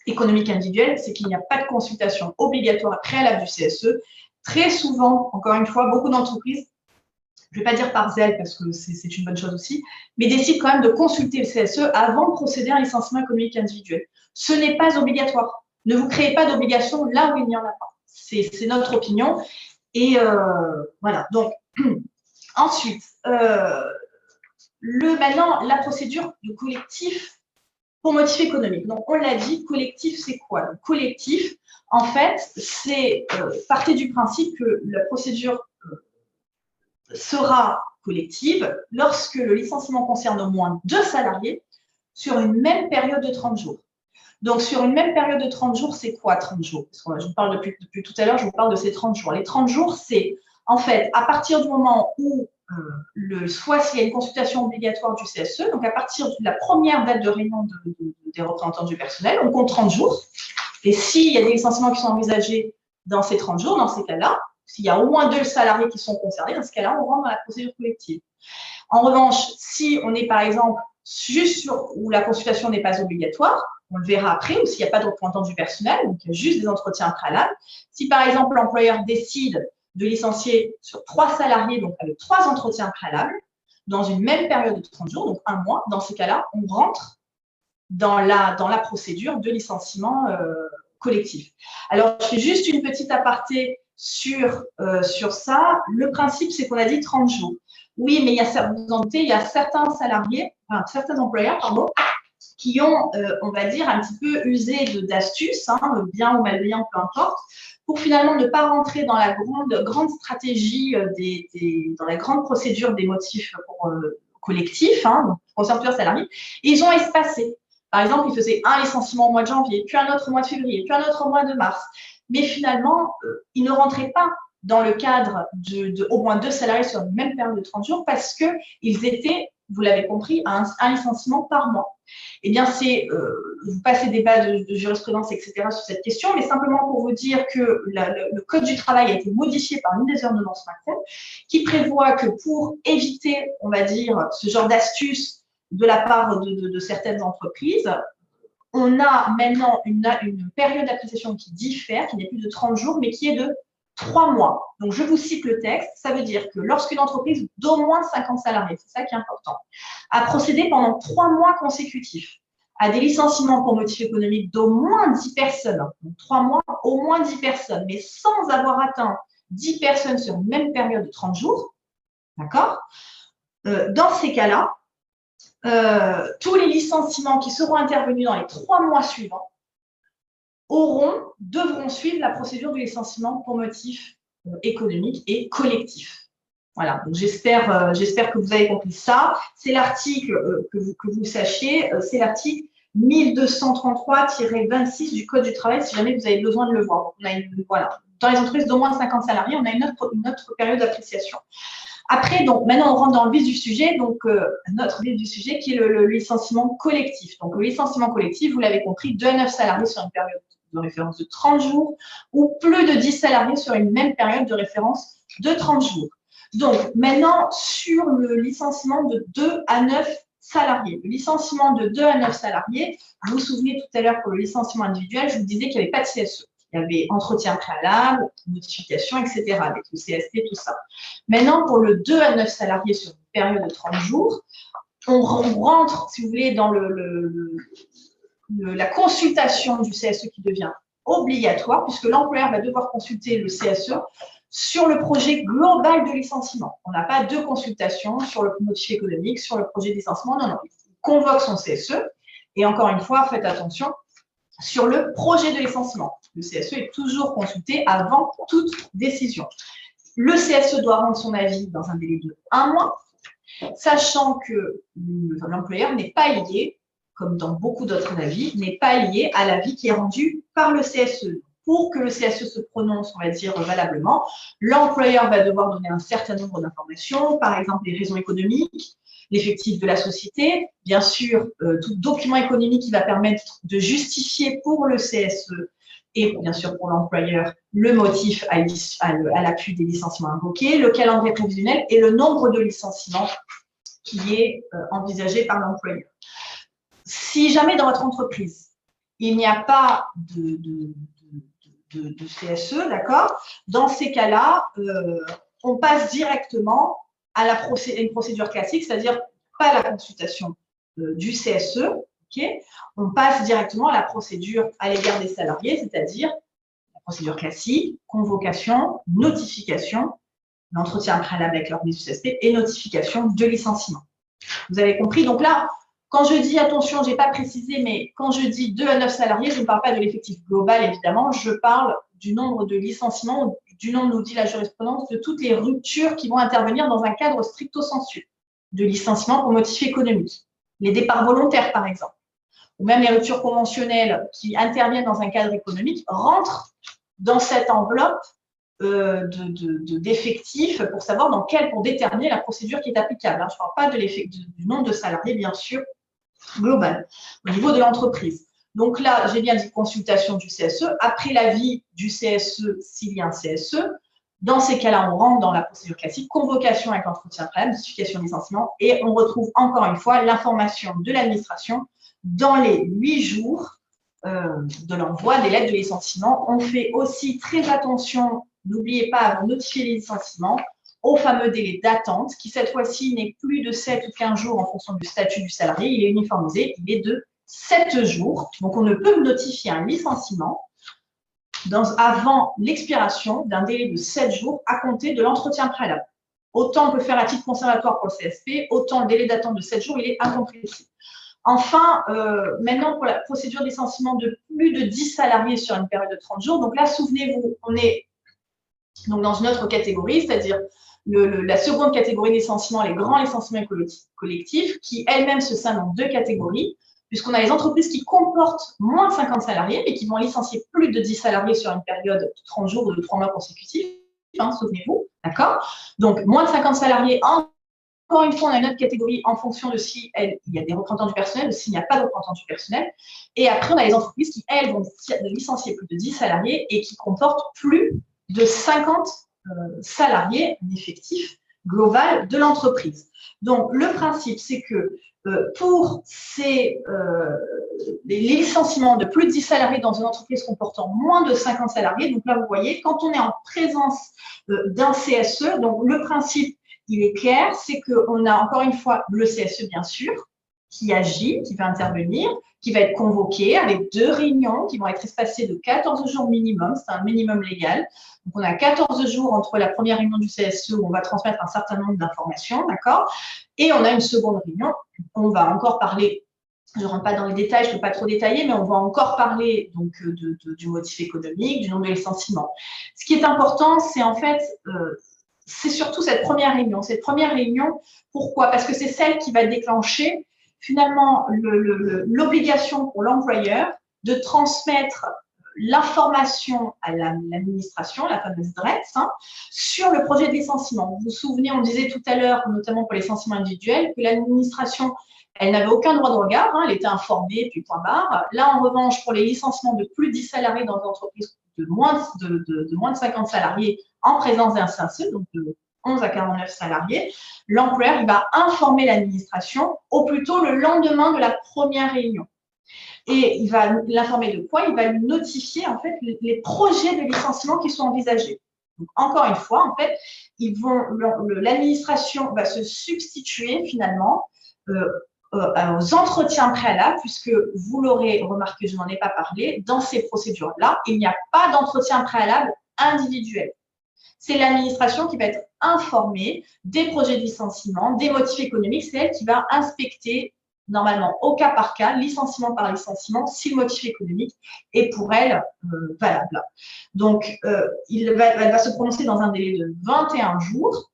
économique individuel, c'est qu'il n'y a pas de consultation obligatoire préalable du CSE. Très souvent, encore une fois, beaucoup d'entreprises, je ne vais pas dire par zèle parce que c'est une bonne chose aussi, mais décident quand même de consulter le CSE avant de procéder à un licenciement économique individuel. Ce n'est pas obligatoire. Ne vous créez pas d'obligation là où il n'y en a pas. C'est notre opinion. Et voilà. Donc, ensuite, maintenant, la procédure de collectif pour motif économique. Donc, on l'a dit, collectif, c'est quoi? Le collectif, en fait, c'est partez du principe que la procédure sera collective lorsque le licenciement concerne au moins 2 salariés sur une même période de 30 jours. Donc, sur une même période de 30 jours, c'est quoi 30 jours? Parce que je vous parle depuis tout à l'heure, je vous parle de ces 30 jours. Les 30 jours, c'est en fait à partir du moment où soit s'il y a une consultation obligatoire du CSE, donc à partir de la première date de réunion des représentants du personnel, on compte 30 jours. Et s'il y a des licenciements qui sont envisagés dans ces 30 jours, dans ces cas-là, s'il y a au moins 2 salariés qui sont concernés, dans ce cas-là, on rentre dans la procédure collective. En revanche, si on est par exemple juste où la consultation n'est pas obligatoire, on le verra après, ou s'il n'y a pas de représentant du personnel, donc il y a juste des entretiens préalables. Si par exemple l'employeur décide de licencier sur 3 salariés, donc avec 3 entretiens préalables, dans une même période de 30 jours, donc 1 mois, dans ces cas-là, on rentre dans la procédure de licenciement collectif. Alors, je fais juste une petite aparté sur ça. Le principe, c'est qu'on a dit 30 jours. Oui, mais il y a certains salariés, enfin, certains employeurs, pardon, qui ont, on va dire, un petit peu usé d'astuces, bien ou malveillant, peu importe, pour finalement ne pas rentrer dans la grande stratégie, dans la grande procédure des motifs collectifs, donc concernant plusieurs salariés, et ils ont espacé. Par exemple, ils faisaient un licenciement au mois de janvier, puis un autre au mois de février, puis un autre au mois de mars. Mais finalement, ils ne rentraient pas dans le cadre de au moins 2 salariés sur une même période de 30 jours parce qu'ils étaient, vous l'avez compris, à un licenciement par mois. Eh bien, vous passez des débats de jurisprudence, etc. sur cette question, mais simplement pour vous dire que le Code du travail a été modifié par une des ordonnances Macron qui prévoit que pour éviter, on va dire, ce genre d'astuces de la part de certaines entreprises, on a maintenant une période d'appréciation qui diffère, qui n'est plus de 30 jours, mais qui est de 3 mois. Donc, je vous cite le texte. Ça veut dire que lorsqu'une entreprise d'au moins 50 salariés, c'est ça qui est important, a procédé pendant 3 mois consécutifs à des licenciements pour motif économique d'au moins 10 personnes, donc 3 mois, au moins 10 personnes, mais sans avoir atteint 10 personnes sur une même période de 30 jours, d'accord? Dans ces cas-là, tous les licenciements qui seront intervenus dans les 3 mois suivants devront suivre la procédure du licenciement pour motif économique et collectif. Voilà, donc j'espère que vous avez compris ça. C'est l'article, que vous sachiez, c'est l'article 1233-26 du Code du travail, si jamais vous avez besoin de le voir. Voilà. Dans les entreprises d'au moins 50 salariés, on a une autre période d'appréciation. Après, donc, maintenant, on rentre dans le vif du sujet, donc notre vif du sujet qui est le licenciement collectif. Donc, le licenciement collectif, vous l'avez compris, 2 à 9 salariés sur une période de référence de 30 jours ou plus de 10 salariés sur une même période de référence de 30 jours. Donc, maintenant, sur le licenciement de 2 à 9 salariés. Le licenciement de 2 à 9 salariés, vous vous souvenez tout à l'heure pour le licenciement individuel, je vous disais qu'il n'y avait pas de CSE. Il y avait entretien préalable, notification, etc. avec le CST, tout ça. Maintenant, pour le 2 à 9 salariés sur une période de 30 jours, on rentre, si vous voulez, dans la consultation du CSE qui devient obligatoire, puisque l'employeur va devoir consulter le CSE sur le projet global de licenciement. On n'a pas deux consultations sur le motif économique, sur le projet de licenciement, non. Il convoque son CSE, et encore une fois, faites attention, sur le projet de licenciement. Le CSE est toujours consulté avant toute décision. Le CSE doit rendre son avis dans un délai de 1 mois, sachant que l'employeur n'est pas lié, comme dans beaucoup d'autres avis, n'est pas lié à l'avis qui est rendu par le CSE. Pour que le CSE se prononce, on va dire, valablement, l'employeur va devoir donner un certain nombre d'informations, par exemple les raisons économiques, l'effectif de la société, bien sûr, tout document économique qui va permettre de justifier pour le CSE et bien sûr pour l'employeur le motif à l'appui des licenciements invoqués, le calendrier prévisionnel et le nombre de licenciements qui est envisagé par l'employeur. Si jamais dans votre entreprise, il n'y a pas de CSE, d'accord, dans ces cas-là, on passe directement à une procédure classique, c'est-à-dire pas la consultation du CSE, okay. On passe directement à la procédure à l'égard des salariés, c'est-à-dire la procédure classique, convocation, notification, l'entretien préalable avec l'organisme du CSP et notification de licenciement. Vous avez compris? Donc là, quand je dis, attention, je n'ai pas précisé, mais quand je dis 2 à 9 salariés, je ne parle pas de l'effectif global, évidemment, je parle du nombre de licenciements, du nombre, nous dit la jurisprudence, de toutes les ruptures qui vont intervenir dans un cadre stricto sensu, de licenciement pour motif économique. Les départs volontaires, par exemple, ou même les ruptures conventionnelles qui interviennent dans un cadre économique, rentrent dans cette enveloppe d'effectifs pour déterminer la procédure qui est applicable. Je ne parle pas du nombre de salariés, bien sûr, global, au niveau de l'entreprise. Donc là, j'ai bien dit consultation du CSE. Après l'avis du CSE, s'il y a un CSE, dans ces cas-là, on rentre dans la procédure classique, convocation avec l'entretien préalable, notification de licenciement, et on retrouve encore une fois l'information de l'administration dans les 8 jours de l'envoi des lettres de licenciement. On fait aussi très attention, n'oubliez pas, avant de notifier les licenciements, au fameux délai d'attente, qui cette fois-ci n'est plus de 7 ou 15 jours en fonction du statut du salarié, il est uniformisé, il est de 7 jours. Donc, on ne peut notifier un licenciement avant l'expiration d'un délai de 7 jours à compter de l'entretien préalable. Autant on peut faire à titre conservatoire pour le CSP, autant le délai d'attente de 7 jours, il est incompressible. Enfin, maintenant, pour la procédure de licenciement de plus de 10 salariés sur une période de 30 jours, donc là, souvenez-vous, on est donc dans une autre catégorie, c'est-à-dire la seconde catégorie de licenciement, les grands licenciements collectifs, qui elles-mêmes se scindent en 2 catégories, puisqu'on a les entreprises qui comportent moins de 50 salariés, mais qui vont licencier plus de 10 salariés sur une période de 30 jours ou de 3 mois consécutifs, souvenez-vous, d'accord? Donc, moins de 50 salariés, encore une fois, on a une autre catégorie en fonction de si il y a des représentants du personnel ou s'il n'y a pas de représentants du personnel. Et après, on a les entreprises qui, elles, vont licencier plus de 10 salariés et qui comportent plus de 50 salariés en effectif global de l'entreprise. Donc, le principe, c'est que pour les licenciements de plus de 10 salariés dans une entreprise comportant moins de 50 salariés, donc là, vous voyez, quand on est en présence d'un CSE, donc le principe, il est clair, c'est qu'on a encore une fois le CSE, bien sûr, qui agit, qui va intervenir, qui va être convoqué avec 2 réunions qui vont être espacées de 14 jours minimum, c'est un minimum légal. Donc, on a 14 jours entre la première réunion du CSE où on va transmettre un certain nombre d'informations, d'accord? Et on a une seconde réunion, on va encore parler, je ne rentre pas dans les détails, je ne peux pas trop détailler, mais on va encore parler donc, du motif économique, du nombre de licenciements. Ce qui est important, c'est en fait c'est surtout cette première réunion. Cette première réunion, pourquoi? Parce que c'est celle qui va déclencher finalement l'obligation pour l'employeur de transmettre l'information à l'administration, la fameuse DRETS, sur le projet de licenciement. Vous vous souvenez, on disait tout à l'heure, notamment pour les licenciements individuels, que l'administration, elle n'avait aucun droit de regard, elle était informée, puis point barre. Là, en revanche, pour les licenciements de plus de 10 salariés dans une entreprise de moins de 50 salariés en présence d'un CSE, donc de 11 à 49 salariés, l'employeur il va informer l'administration au plus tôt le lendemain de la première réunion. Et il va l'informer de quoi? Il va lui notifier en fait les projets de licenciement qui sont envisagés. Donc, encore une fois, en fait, l'administration va se substituer finalement aux entretiens préalables, puisque vous l'aurez remarqué, je n'en ai pas parlé, dans ces procédures-là, il n'y a pas d'entretien préalable individuel. C'est l'administration qui va être informée des projets de licenciement, des motifs économiques, c'est elle qui va inspecter normalement au cas par cas, licenciement par licenciement, si le motif économique est pour elle valable. Donc, elle va se prononcer dans un délai de 21 jours.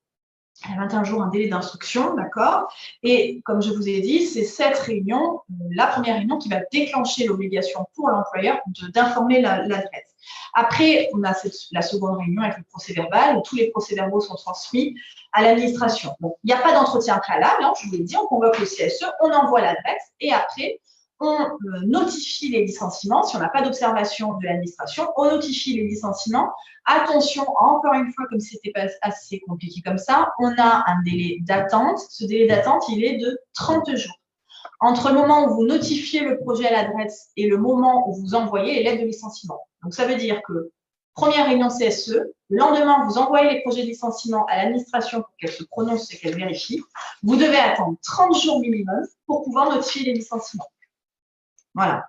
21 jours, un délai d'instruction, d'accord? Et comme je vous ai dit, c'est cette réunion, la première réunion, qui va déclencher l'obligation pour l'employeur d'informer l'adresse. Après, on a la seconde réunion avec le procès-verbal, où tous les procès-verbaux sont transmis à l'administration. Donc, il n'y a pas d'entretien préalable, je vous l'ai dit, on convoque le CSE, on envoie l'adresse, et après, on notifie les licenciements. Si on n'a pas d'observation de l'administration, on notifie les licenciements. Attention, encore une fois, comme c'était pas assez compliqué comme ça, on a un délai d'attente. Ce délai d'attente, il est de 30 jours. Entre le moment où vous notifiez le projet à l'adresse et le moment où vous envoyez les lettres de licenciement. Donc, ça veut dire que première réunion CSE, le lendemain, vous envoyez les projets de licenciement à l'administration pour qu'elle se prononce et qu'elle vérifie. Vous devez attendre 30 jours minimum pour pouvoir notifier les licenciements. Voilà.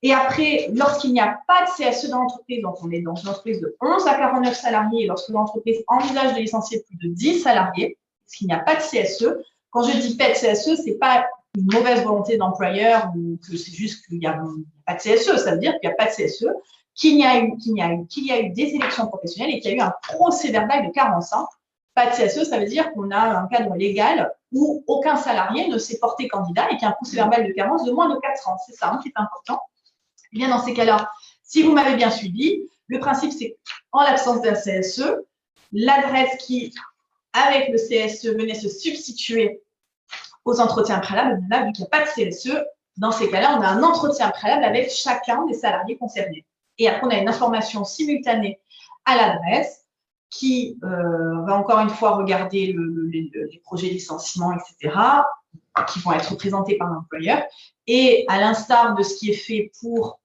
Et après, lorsqu'il n'y a pas de CSE dans l'entreprise, donc on est dans une entreprise de 11 à 49 salariés, et lorsque l'entreprise envisage de licencier plus de 10 salariés, parce qu'il n'y a pas de CSE, quand je dis pas de CSE, ce n'est pas une mauvaise volonté d'employeur ou que c'est juste qu'il n'y a pas de CSE, ça veut dire qu'il n'y a pas de CSE, qu'il y a eu des élections professionnelles et qu'il y a eu un procès-verbal de carence. Pas de CSE, ça veut dire qu'on a un cadre légal où aucun salarié ne s'est porté candidat et qu'il y a un procès-verbal de carence de moins de 4 ans. C'est ça qui est important. Et bien, dans ces cas-là, si vous m'avez bien suivi, le principe, c'est qu'en l'absence d'un CSE, l'adresse qui, avec le CSE, venait se substituer aux entretiens préalables, là, vu qu'il n'y a pas de CSE, dans ces cas-là, on a un entretien préalable avec chacun des salariés concernés. Et après, on a une information simultanée à l'adresse qui va encore une fois regarder les projets de licenciement, etc., qui vont être présentés par l'employeur. Et à l'instar de ce qui est fait pour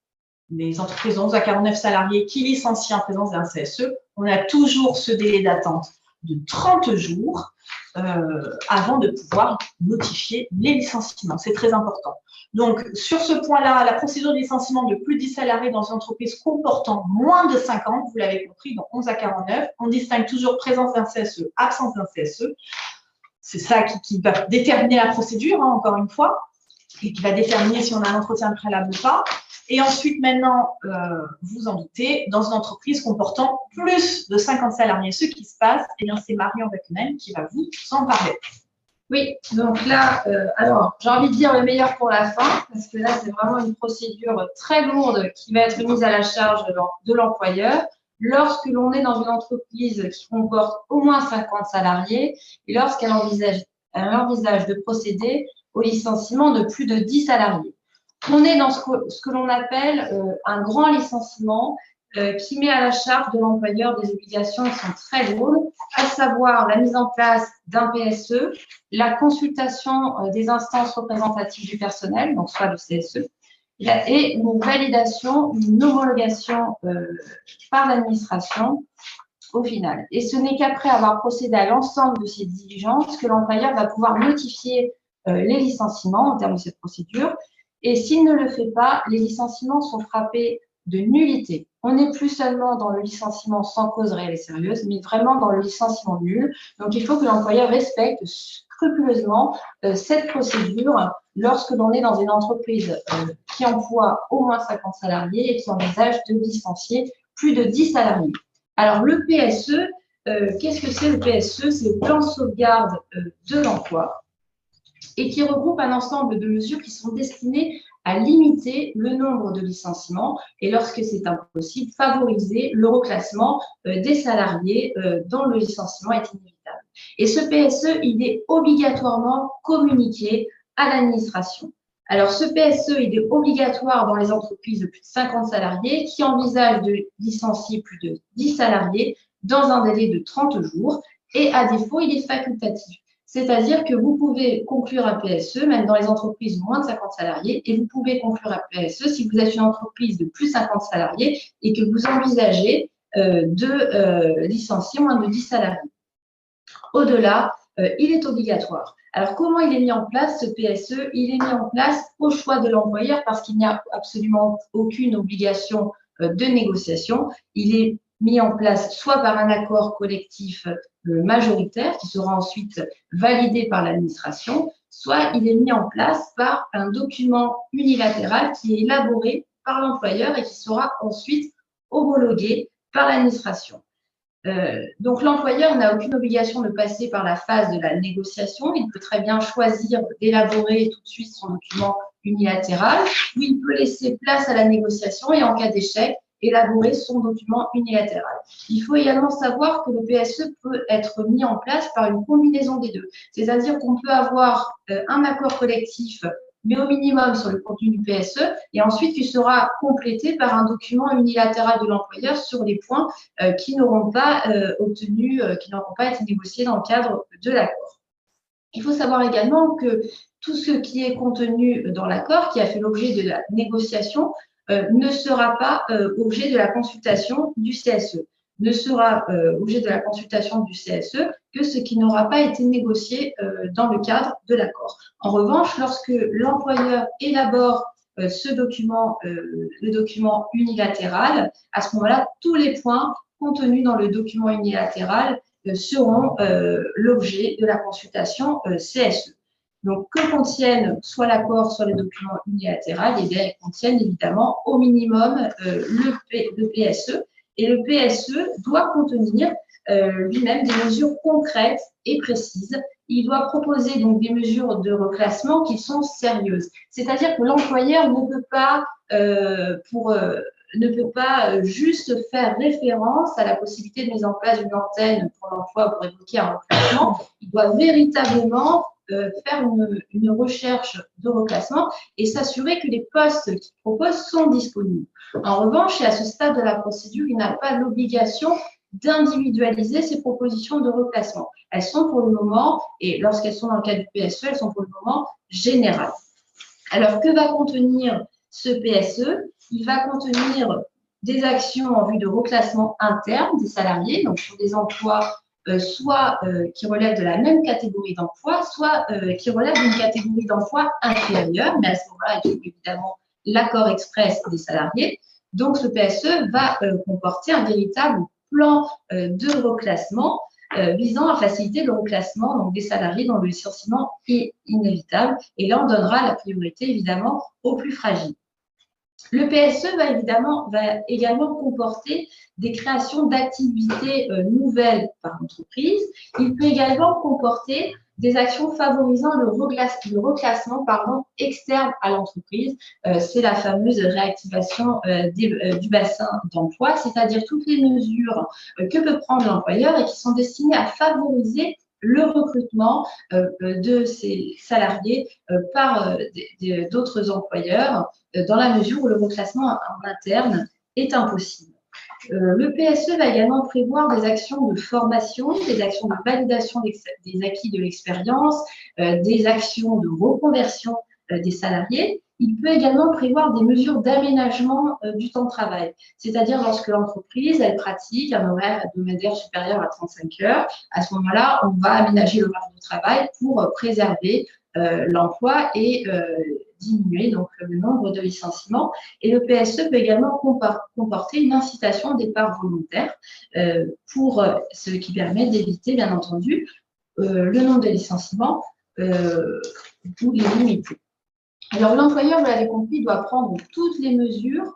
les entreprises de 11 à 49 salariés qui licencient en présence d'un CSE, on a toujours ce délai d'attente de 30 jours avant de pouvoir notifier les licenciements. C'est très important. Donc, sur ce point-là, la procédure de licenciement de plus de 10 salariés dans une entreprise comportant moins de 50, vous l'avez compris, donc 11 à 49, on distingue toujours présence d'un CSE, absence d'un CSE. C'est ça qui va déterminer la procédure, encore une fois, et qui va déterminer si on a un entretien préalable ou pas. Et ensuite, maintenant, vous en doutez, dans une entreprise comportant plus de 50 salariés, ce qui se passe, eh bien, c'est Marion Wackenheim qui va vous en parler. Oui, donc là, alors j'ai envie de dire le meilleur pour la fin, parce que là, c'est vraiment une procédure très lourde qui va être mise à la charge de l'employeur lorsque l'on est dans une entreprise qui comporte au moins 50 salariés et lorsqu'elle envisage de procéder au licenciement de plus de 10 salariés. On est dans ce que l'on appelle un grand licenciement qui met à la charge de l'employeur des obligations qui sont très lourdes, à savoir la mise en place d'un PSE, la consultation des instances représentatives du personnel, donc soit le CSE, et une validation, une homologation par l'administration au final. Et ce n'est qu'après avoir procédé à l'ensemble de ces diligences que l'employeur va pouvoir notifier les licenciements en termes de cette procédure. Et s'il ne le fait pas, les licenciements sont frappés de nullité. On n'est plus seulement dans le licenciement sans cause réelle et sérieuse, mais vraiment dans le licenciement nul. Donc, il faut que l'employeur respecte scrupuleusement cette procédure lorsque l'on est dans une entreprise qui emploie au moins 50 salariés et qui envisage de licencier plus de 10 salariés. Alors, le PSE, qu'est-ce que c'est le PSE? C'est le plan de sauvegarde de l'emploi et qui regroupe un ensemble de mesures qui sont destinées à limiter le nombre de licenciements et lorsque c'est impossible, favoriser le reclassement des salariés dont le licenciement est inévitable. Et ce PSE, il est obligatoirement communiqué à l'administration. Alors, ce PSE, il est obligatoire dans les entreprises de plus de 50 salariés qui envisagent de licencier plus de 10 salariés dans un délai de 30 jours et à défaut, il est facultatif. C'est-à-dire que vous pouvez conclure un PSE, même dans les entreprises de moins de 50 salariés, et vous pouvez conclure un PSE si vous êtes une entreprise de plus de 50 salariés et que vous envisagez de licencier moins de 10 salariés. Au-delà, il est obligatoire. Alors, comment il est mis en place, ce PSE? Il est mis en place au choix de l'employeur parce qu'il n'y a absolument aucune obligation de négociation. Il est mis en place soit par un accord collectif majoritaire qui sera ensuite validé par l'administration, soit il est mis en place par un document unilatéral qui est élaboré par l'employeur et qui sera ensuite homologué par l'administration. Donc, l'employeur n'a aucune obligation de passer par la phase de la négociation. Il peut très bien choisir d'élaborer tout de suite son document unilatéral ou il peut laisser place à la négociation et en cas d'échec, élaborer son document unilatéral. Il faut également savoir que le PSE peut être mis en place par une combinaison des deux. C'est-à-dire qu'on peut avoir un accord collectif mais au minimum sur le contenu du PSE, et ensuite qui sera complété par un document unilatéral de l'employeur sur les points qui n'auront pas qui n'auront pas été négociés dans le cadre de l'accord. Il faut savoir également que tout ce qui est contenu dans l'accord, qui a fait l'objet de la négociation, ne sera pas objet de la consultation du CSE. Ne sera objet de la consultation du CSE que ce qui n'aura pas été négocié dans le cadre de l'accord. En revanche, lorsque l'employeur élabore ce document, le document unilatéral, à ce moment-là, tous les points contenus dans le document unilatéral seront l'objet de la consultation CSE. Donc, que contiennent soit l'accord, soit le document unilatéral? Eh bien, ils contiennent évidemment au minimum le PSE. Et le PSE doit contenir lui-même des mesures concrètes et précises. Il doit proposer donc des mesures de reclassement qui sont sérieuses. C'est-à-dire que l'employeur ne peut pas juste faire référence à la possibilité de mise en place d'une antenne pour l'emploi pour évoquer un reclassement. Il doit véritablement faire une recherche de reclassement et s'assurer que les postes qu'il propose sont disponibles. En revanche, et à ce stade de la procédure, il n'a pas l'obligation d'individualiser ces propositions de reclassement. Elles sont pour le moment, et lorsqu'elles sont dans le cadre du PSE, elles sont pour le moment générales. Alors, que va contenir ce PSE? Il va contenir des actions en vue de reclassement interne des salariés, donc sur des emplois soit qui relèvent de la même catégorie d'emploi, soit qui relèvent d'une catégorie d'emploi inférieure, mais à ce moment-là, il faut évidemment l'accord express des salariés. Donc, ce PSE va comporter un véritable plan de reclassement visant à faciliter le reclassement donc, des salariés dont le licenciement est inévitable. Et là, on donnera la priorité, évidemment, aux plus fragiles. Le PSE va également comporter des créations d'activités nouvelles par l'entreprise. Il peut également comporter des actions favorisant le reclassement externe à l'entreprise. C'est la fameuse réactivation du bassin d'emploi, c'est-à-dire toutes les mesures que peut prendre l'employeur et qui sont destinées à favoriser le recrutement de ces salariés par d'autres employeurs dans la mesure où le reclassement en interne est impossible. Le PSE va également prévoir des actions de formation, des actions de validation des acquis de l'expérience, des actions de reconversion des salariés. Il peut également prévoir des mesures d'aménagement du temps de travail, c'est-à-dire lorsque l'entreprise elle pratique un horaire hebdomadaire supérieur à 35 heures, à ce moment-là, on va aménager l'horaire du travail pour préserver l'emploi et diminuer donc le nombre de licenciements. Et le PSE peut également comporter une incitation au départ volontaire pour ce qui permet d'éviter, bien entendu, le nombre de licenciements ou les limiter. Alors, l'employeur, vous l'avez compris, doit prendre toutes les mesures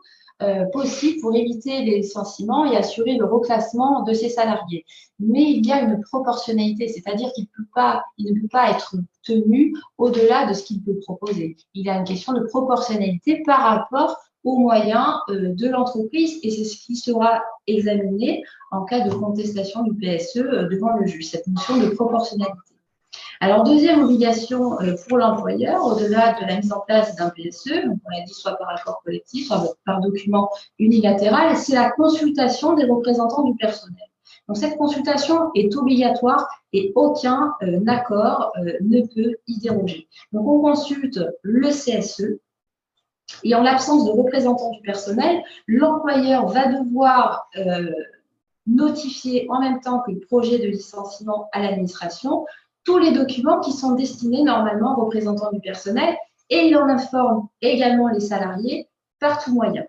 possibles pour éviter les licenciements et assurer le reclassement de ces salariés. Mais il y a une proportionnalité, c'est-à-dire qu'il ne peut pas être tenu au-delà de ce qu'il peut proposer. Il y a une question de proportionnalité par rapport aux moyens de l'entreprise et c'est ce qui sera examiné en cas de contestation du PSE devant le juge, cette notion de proportionnalité. Alors, deuxième obligation pour l'employeur, au-delà de la mise en place d'un PSE, donc on l'a dit soit par accord collectif, soit par document unilatéral, c'est la consultation des représentants du personnel. Donc, cette consultation est obligatoire et aucun accord ne peut y déroger. Donc, on consulte le CSE et en l'absence de représentants du personnel, l'employeur va devoir notifier en même temps que le projet de licenciement à l'administration tous les documents qui sont destinés normalement aux représentants du personnel et il en informe également les salariés par tout moyen.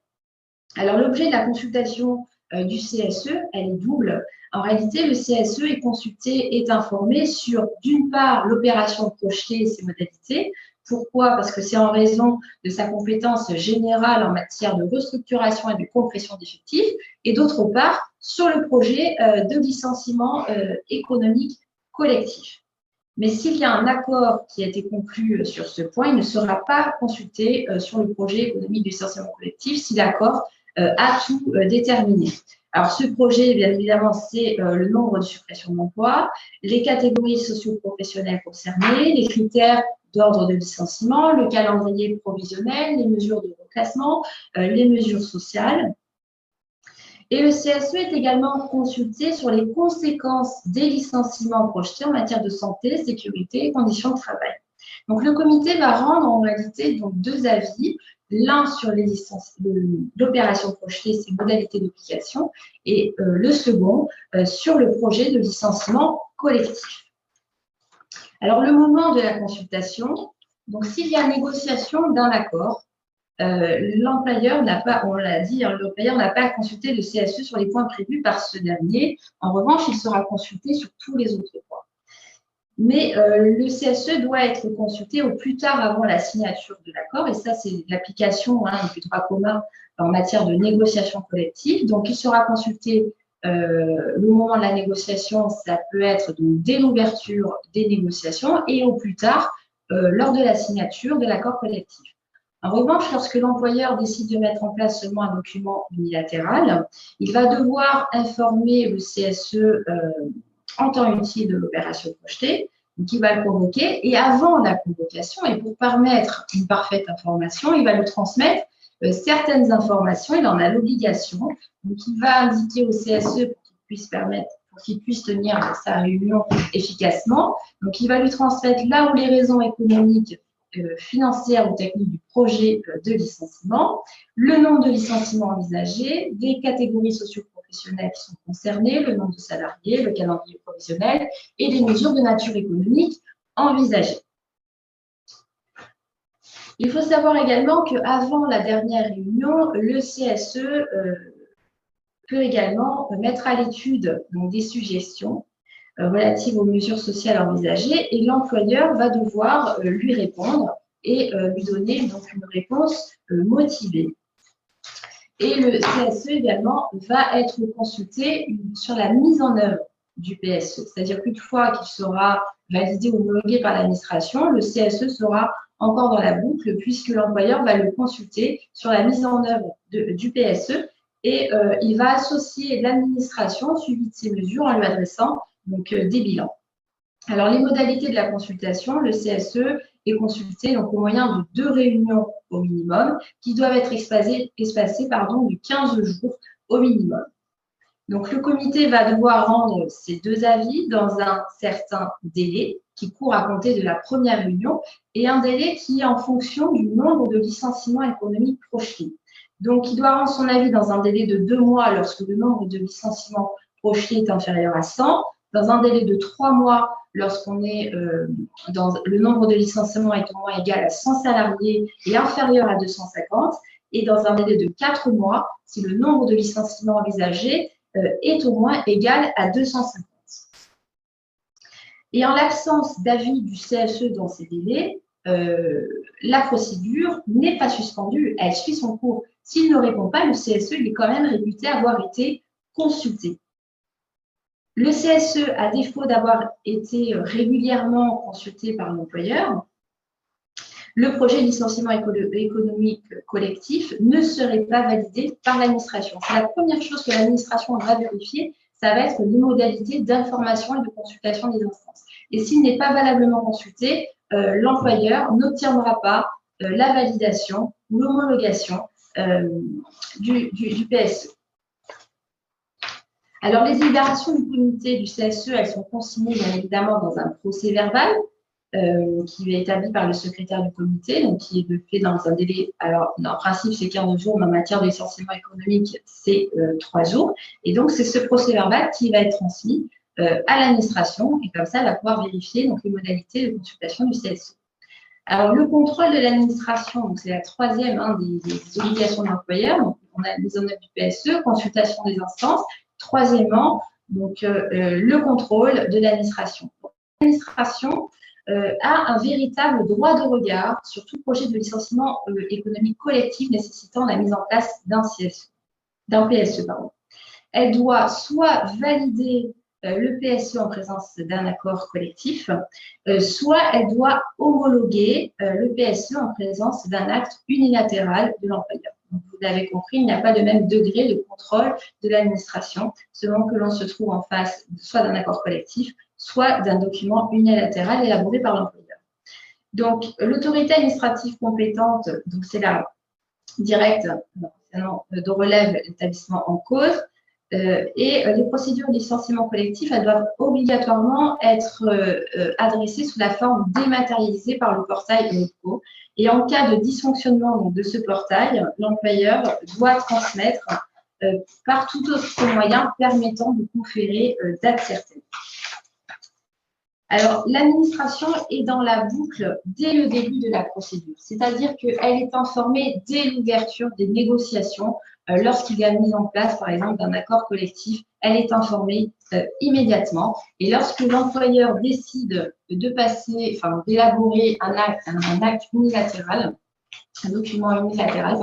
Alors, l'objet de la consultation du CSE, elle est double. En réalité, le CSE est consulté, est informé sur, d'une part, l'opération projetée et ses modalités. Pourquoi? Parce que c'est en raison de sa compétence générale en matière de restructuration et de compression d'effectifs, et d'autre part, sur le projet de licenciement économique collectif. Mais s'il y a un accord qui a été conclu sur ce point, il ne sera pas consulté sur le projet économique du licenciement collectif si l'accord a tout déterminé. Alors, ce projet, bien évidemment, c'est le nombre de suppressions d'emplois, les catégories socio-professionnelles concernées, les critères d'ordre de licenciement, le calendrier provisionnel, les mesures de reclassement, les mesures sociales. Et le CSE est également consulté sur les conséquences des licenciements projetés en matière de santé, sécurité et conditions de travail. Donc, le comité va rendre en réalité donc, deux avis, l'un sur l'opération projetée, ses modalités d'application, et le second sur le projet de licenciement collectif. Alors, le moment de la consultation, donc s'il y a négociation d'un accord, l'employeur n'a pas, on l'a dit, l'employeur n'a pas à consulter le CSE sur les points prévus par ce dernier. En revanche, il sera consulté sur tous les autres points. Mais le CSE doit être consulté au plus tard avant la signature de l'accord, et ça, c'est l'application du droit commun en matière de négociation collective. Donc, il sera consulté le moment de la négociation, ça peut être donc, dès l'ouverture des négociations et au plus tard lors de la signature de l'accord collectif. En revanche, lorsque l'employeur décide de mettre en place seulement un document unilatéral, il va devoir informer le CSE en temps utile de l'opération projetée, donc il va le convoquer, et avant la convocation, et pour permettre une parfaite information, il va lui transmettre certaines informations, il en a l'obligation, donc il va indiquer au CSE pour qu'il puisse tenir sa réunion efficacement, donc il va lui transmettre là où les raisons économiques financière ou technique du projet de licenciement, le nombre de licenciements envisagés, des catégories socio-professionnelles qui sont concernées, le nombre de salariés, le calendrier provisionnel et des mesures de nature économique envisagées. Il faut savoir également qu'avant la dernière réunion, le CSE peut également mettre à l'étude des suggestions relatives aux mesures sociales envisagées et l'employeur va devoir lui répondre et lui donner donc une réponse motivée. Et le CSE également va être consulté sur la mise en œuvre du PSE, c'est-à-dire qu'une fois qu'il sera validé ou homologué par l'administration, le CSE sera encore dans la boucle puisque l'employeur va le consulter sur la mise en œuvre du PSE et il va associer l'administration au suivi de ces mesures en lui adressant donc des bilans. Alors, les modalités de la consultation, le CSE est consulté donc, au moyen de 2 réunions au minimum qui doivent être espacées de 15 jours au minimum. Donc, le comité va devoir rendre ces 2 avis dans un certain délai qui court à compter de la première réunion et un délai qui est en fonction du nombre de licenciements économiques projetés. Donc, il doit rendre son avis dans un délai de 2 mois lorsque le nombre de licenciements projetés est inférieur à 100, dans un délai de 3 mois lorsqu'on est dans le nombre de licenciements est au moins égal à 100 salariés et inférieur à 250, et dans un délai de 4 mois si le nombre de licenciements envisagés est au moins égal à 250. Et en l'absence d'avis du CSE dans ces délais, la procédure n'est pas suspendue, elle suit son cours. S'il ne répond pas, le CSE il est quand même réputé avoir été consulté. Le CSE, à défaut d'avoir été régulièrement consulté par l'employeur, le projet de licenciement économique collectif ne serait pas validé par l'administration. C'est la première chose que l'administration va vérifier, ça va être les modalités d'information et de consultation des instances. Et s'il n'est pas valablement consulté, l'employeur n'obtiendra pas la validation ou l'homologation du PSE. Alors, les délibérations du comité du CSE, elles sont consignées bien évidemment dans un procès-verbal qui est établi par le secrétaire du comité, donc qui est fait dans un délai, alors en principe c'est 15 jours, mais en matière de licenciement économique, c'est 3 jours. Et donc, c'est ce procès-verbal qui va être transmis à l'administration, et comme ça, elle va pouvoir vérifier donc, les modalités de consultation du CSE. Alors, le contrôle de l'administration, c'est la troisième des obligations de l'employeur. Donc, on a mise en œuvre du PSE, consultation des instances. Troisièmement, donc, le contrôle de l'administration. L'administration a un véritable droit de regard sur tout projet de licenciement économique collectif nécessitant la mise en place d'un PSE. Elle doit soit valider le PSE en présence d'un accord collectif, soit elle doit homologuer le PSE en présence d'un acte unilatéral de l'employeur. Vous l'avez compris, il n'y a pas de même degré de contrôle de l'administration selon que l'on se trouve en face soit d'un accord collectif, soit d'un document unilatéral élaboré par l'employeur. Donc, l'autorité administrative compétente, donc c'est la directe dont relève l'établissement en cause, et les procédures de licenciement collectif, elles doivent obligatoirement être adressées sous la forme dématérialisée par le portail ELCO. Et en cas de dysfonctionnement de ce portail, l'employeur doit transmettre par tout autre moyen permettant de conférer date certaine. Alors, l'administration est dans la boucle dès le début de la procédure, c'est-à-dire qu'elle est informée dès l'ouverture des négociations. Lorsqu'il y a mise en place, par exemple, d'un accord collectif, elle est informée immédiatement. Et lorsque l'employeur décide d'élaborer un acte unilatéral, un document unilatéral,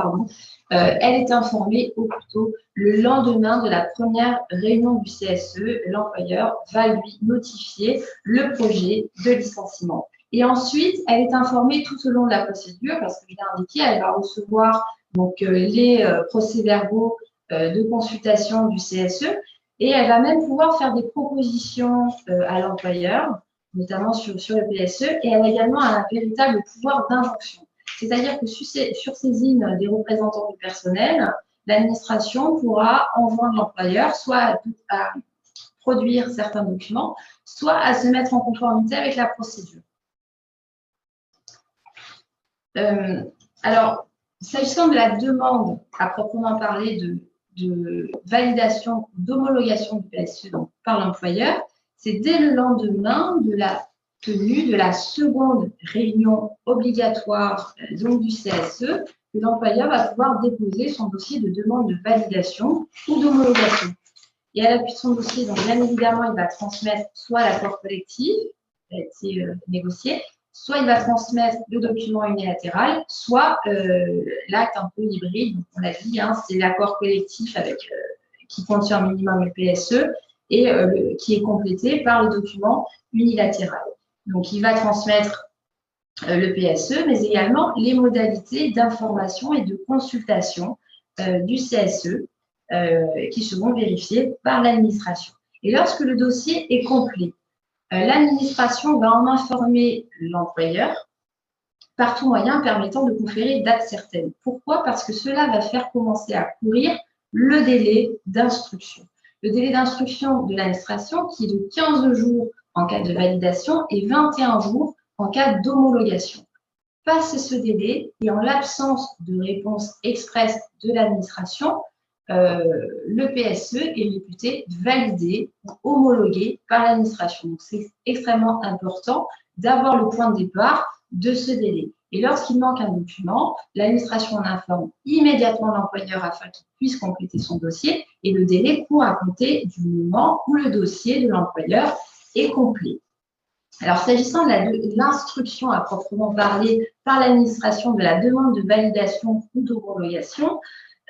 elle est informée au plus tôt le lendemain de la première réunion du CSE. L'employeur va lui notifier le projet de licenciement. Et ensuite, elle est informée tout au long de la procédure parce qu'il est indiqué, elle va recevoir donc, les procès-verbaux de consultation du CSE et elle va même pouvoir faire des propositions à l'employeur, notamment sur le PSE, et elle a également un véritable pouvoir d'injonction. C'est-à-dire que sur saisine des représentants du personnel, l'administration pourra enjoindre l'employeur soit à produire certains documents, soit à se mettre en conformité avec la procédure. Alors, s'agissant de la demande à proprement parler de validation, d'homologation du PSE donc, par l'employeur, c'est dès le lendemain de la tenue de la seconde réunion obligatoire donc, du CSE que l'employeur va pouvoir déposer son dossier de demande de validation ou d'homologation. Et à l'appui de son dossier, donc, bien évidemment, il va transmettre soit l'accord collectif qui a été négocié, soit il va transmettre le document unilatéral, soit l'acte un peu hybride. Donc, on l'a dit, hein, c'est l'accord collectif qui contient un minimum le PSE et qui est complété par le document unilatéral. Donc, il va transmettre le PSE, mais également les modalités d'information et de consultation du CSE qui seront vérifiées par l'administration. Et lorsque le dossier est complet, l'administration va en informer l'employeur par tout moyen permettant de conférer date certaine. Pourquoi? Parce que cela va faire commencer à courir le délai d'instruction. Le délai d'instruction de l'administration qui est de 15 jours en cas de validation et 21 jours en cas d'homologation. Passé ce délai et en l'absence de réponse expresse de l'administration, le PSE est réputé validé ou homologué par l'administration. Donc, c'est extrêmement important d'avoir le point de départ de ce délai. Et lorsqu'il manque un document, l'administration en informe immédiatement l'employeur afin qu'il puisse compléter son dossier et le délai court à compter du moment où le dossier de l'employeur est complet. Alors, s'agissant de l'instruction à proprement parler par l'administration de la demande de validation ou d'homologation,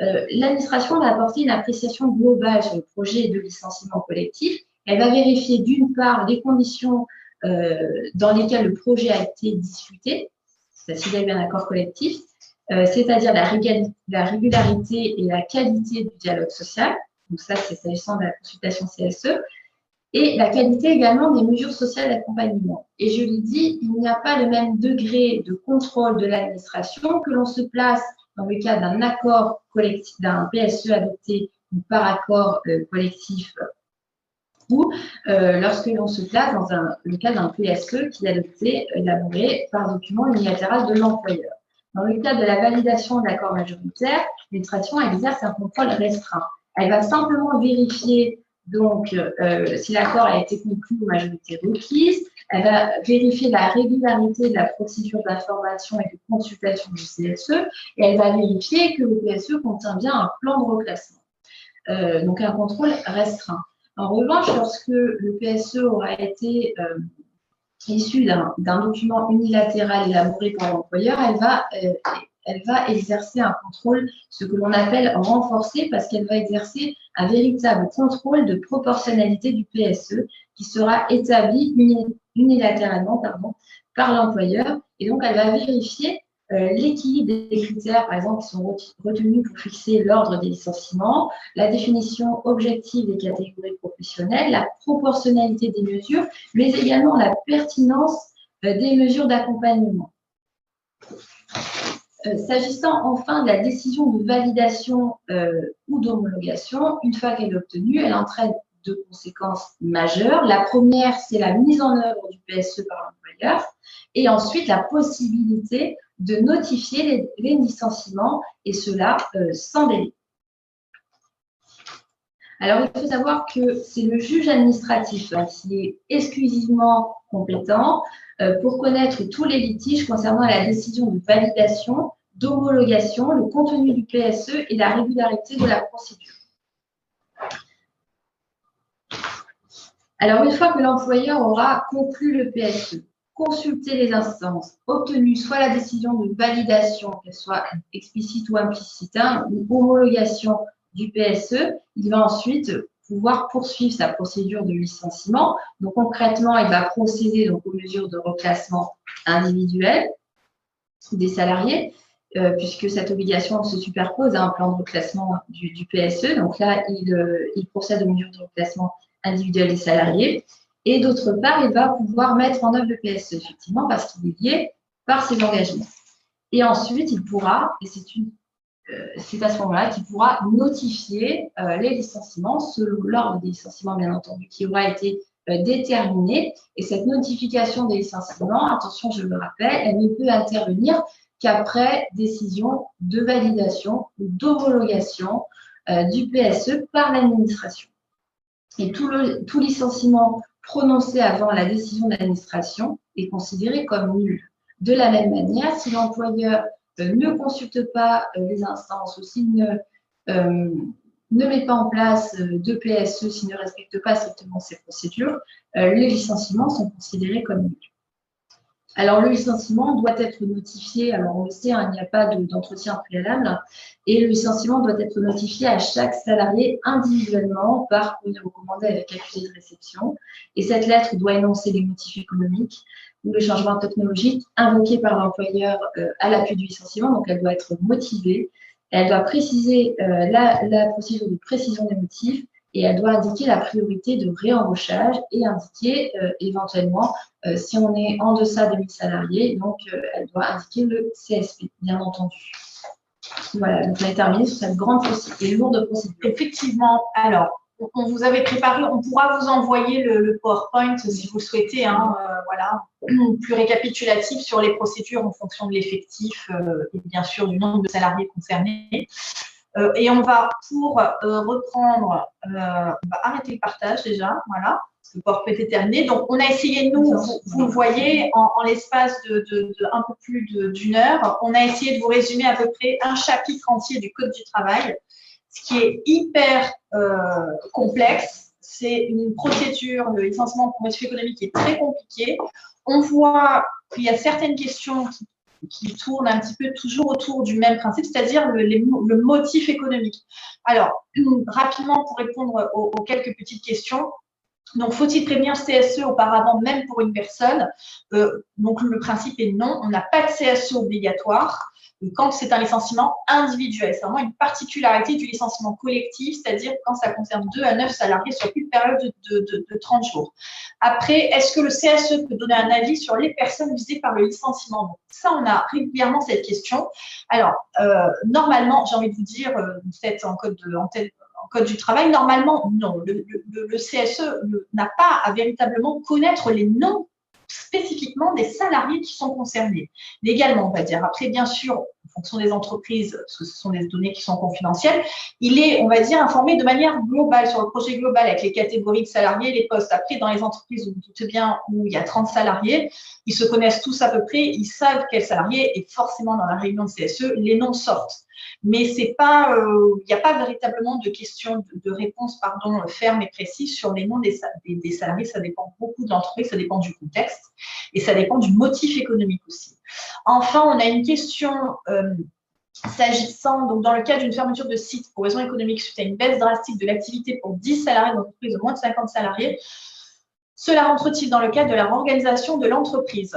L'administration va apporter une appréciation globale sur le projet de licenciement collectif. Elle va vérifier d'une part les conditions dans lesquelles le projet a été discuté, s'il y a eu un accord collectif, c'est-à-dire la régularité et la qualité du dialogue social. Donc ça, c'est s'agissant de la consultation CSE. Et la qualité également des mesures sociales d'accompagnement. Et je l'ai dit, il n'y a pas le même degré de contrôle de l'administration que l'on se place dans le cas d'un accord collectif, d'un PSE adopté par accord collectif, ou lorsque l'on se place dans le cas d'un PSE qui est adopté, élaboré par document unilatéral de l'employeur. Dans le cas de la validation de l'accord majoritaire, l'administration exerce un contrôle restreint. Elle va simplement vérifier donc si l'accord a été conclu aux majorités requises. Elle va vérifier la régularité de la procédure d'information et de consultation du CSE et elle va vérifier que le PSE contient bien un plan de reclassement. Donc un contrôle restreint. En revanche, lorsque le PSE aura été issu d'un document unilatéral élaboré par l'employeur, elle va exercer un contrôle, ce que l'on appelle renforcé, parce qu'elle va exercer un véritable contrôle de proportionnalité du PSE qui sera établi unilatéralement par l'employeur. Et donc, elle va vérifier l'équilibre des critères, par exemple, qui sont retenus pour fixer l'ordre des licenciements, la définition objective des catégories professionnelles, la proportionnalité des mesures, mais également la pertinence des mesures d'accompagnement. S'agissant enfin de la décision de validation ou d'homologation, une fois qu'elle est obtenue, elle entraîne deux conséquences majeures. La première, c'est la mise en œuvre du PSE par l'employeur et ensuite la possibilité de notifier les licenciements et cela sans délai. Alors, il faut savoir que c'est le juge administratif qui est exclusivement compétent pour connaître tous les litiges concernant la décision de validation, d'homologation, le contenu du PSE et la régularité de la procédure. Alors, une fois que l'employeur aura conclu le PSE, consulté les instances, obtenu soit la décision de validation, qu'elle soit explicite ou implicite, ou homologation du PSE, il va ensuite pouvoir poursuivre sa procédure de licenciement. Donc, concrètement, il va procéder donc, aux mesures de reclassement individuel des salariés, puisque cette obligation se superpose à un plan de reclassement du PSE. Donc là, il procède aux mesures de reclassement individuel des salariés. Et d'autre part, il va pouvoir mettre en œuvre le PSE, effectivement, parce qu'il est lié par ses engagements. Et ensuite, il pourra, et c'est à ce moment-là qu'il pourra notifier les licenciements selon l'ordre des licenciements, bien entendu, qui aura été déterminé. Et cette notification des licenciements, attention, je le rappelle, elle ne peut intervenir qu'après décision de validation ou d'homologation du PSE par l'administration. Et tout licenciement prononcé avant la décision de l'administration est considéré comme nul. De la même manière, si l'employeur ne consulte pas les instances ou s'il ne met pas en place de PSE, s'il ne respecte pas strictement ces procédures, les licenciements sont considérés comme nuls. Alors, le licenciement doit être notifié, alors on le sait, il n'y a pas d'entretien préalable, et le licenciement doit être notifié à chaque salarié individuellement par courrier recommandé avec accusé de réception. Et cette lettre doit énoncer les motifs économiques ou le changement technologique invoqué par l'employeur à l'appui du licenciement, donc elle doit être motivée. Elle doit préciser la procédure de précision des motifs et elle doit indiquer la priorité de réembauchage et indiquer éventuellement si on est en deçà de 1000 salariés, donc elle doit indiquer le CSP, bien entendu. Voilà, donc on a terminé sur cette grande et lourde procédure. Effectivement, alors, on vous avait préparé, on pourra vous envoyer le PowerPoint si vous le souhaitez, voilà, plus récapitulatif sur les procédures en fonction de l'effectif et bien sûr du nombre de salariés concernés. Et on va, pour reprendre, on va arrêter le partage déjà, voilà, parce que le PowerPoint est terminé. Donc, on a essayé, nous, vous le voyez, en l'espace de un peu plus d'une heure, on a essayé de vous résumer à peu près un chapitre entier du Code du travail, ce qui est hyper complexe. C'est une procédure de licenciement pour motif économique qui est très compliquée. On voit qu'il y a certaines questions qui tourne un petit peu toujours autour du même principe, c'est-à-dire le motif économique. Alors, rapidement, pour répondre aux quelques petites questions, donc, faut-il prévenir le CSE auparavant, même pour une personne? Donc, le principe est non, on n'a pas de CSE obligatoire quand c'est un licenciement individuel. C'est vraiment une particularité du licenciement collectif, c'est-à-dire quand ça concerne 2 à 9 salariés sur une période de 30 jours. Après, est-ce que le CSE peut donner un avis sur les personnes visées par le licenciement? Donc, ça, on a régulièrement cette question. Alors, normalement, j'ai envie de vous dire, peut-être en code du travail, normalement, non. Le CSE n'a pas à véritablement connaître les noms spécifiquement des salariés qui sont concernés. Légalement, on va dire. Après, bien sûr, en fonction des entreprises, parce que ce sont des données qui sont confidentielles, il est, on va dire, informé de manière globale, sur le projet global, avec les catégories de salariés, les postes. Après, dans les entreprises, vous vous doutez bien, où il y a 30 salariés, ils se connaissent tous à peu près, ils savent quel salarié, et forcément, dans la réunion de CSE, les noms sortent. Mais c'est pas, il n'y a pas véritablement de question de réponse, pardon, ferme et précise sur les noms des salariés. Ça dépend beaucoup de l'entreprise, ça dépend du contexte et ça dépend du motif économique aussi. Enfin, on a une question s'agissant, donc dans le cas d'une fermeture de site pour raison économique suite à une baisse drastique de l'activité pour 10 salariés d'entreprise de moins de 50 salariés, cela rentre-t-il dans le cadre de la réorganisation de l'entreprise?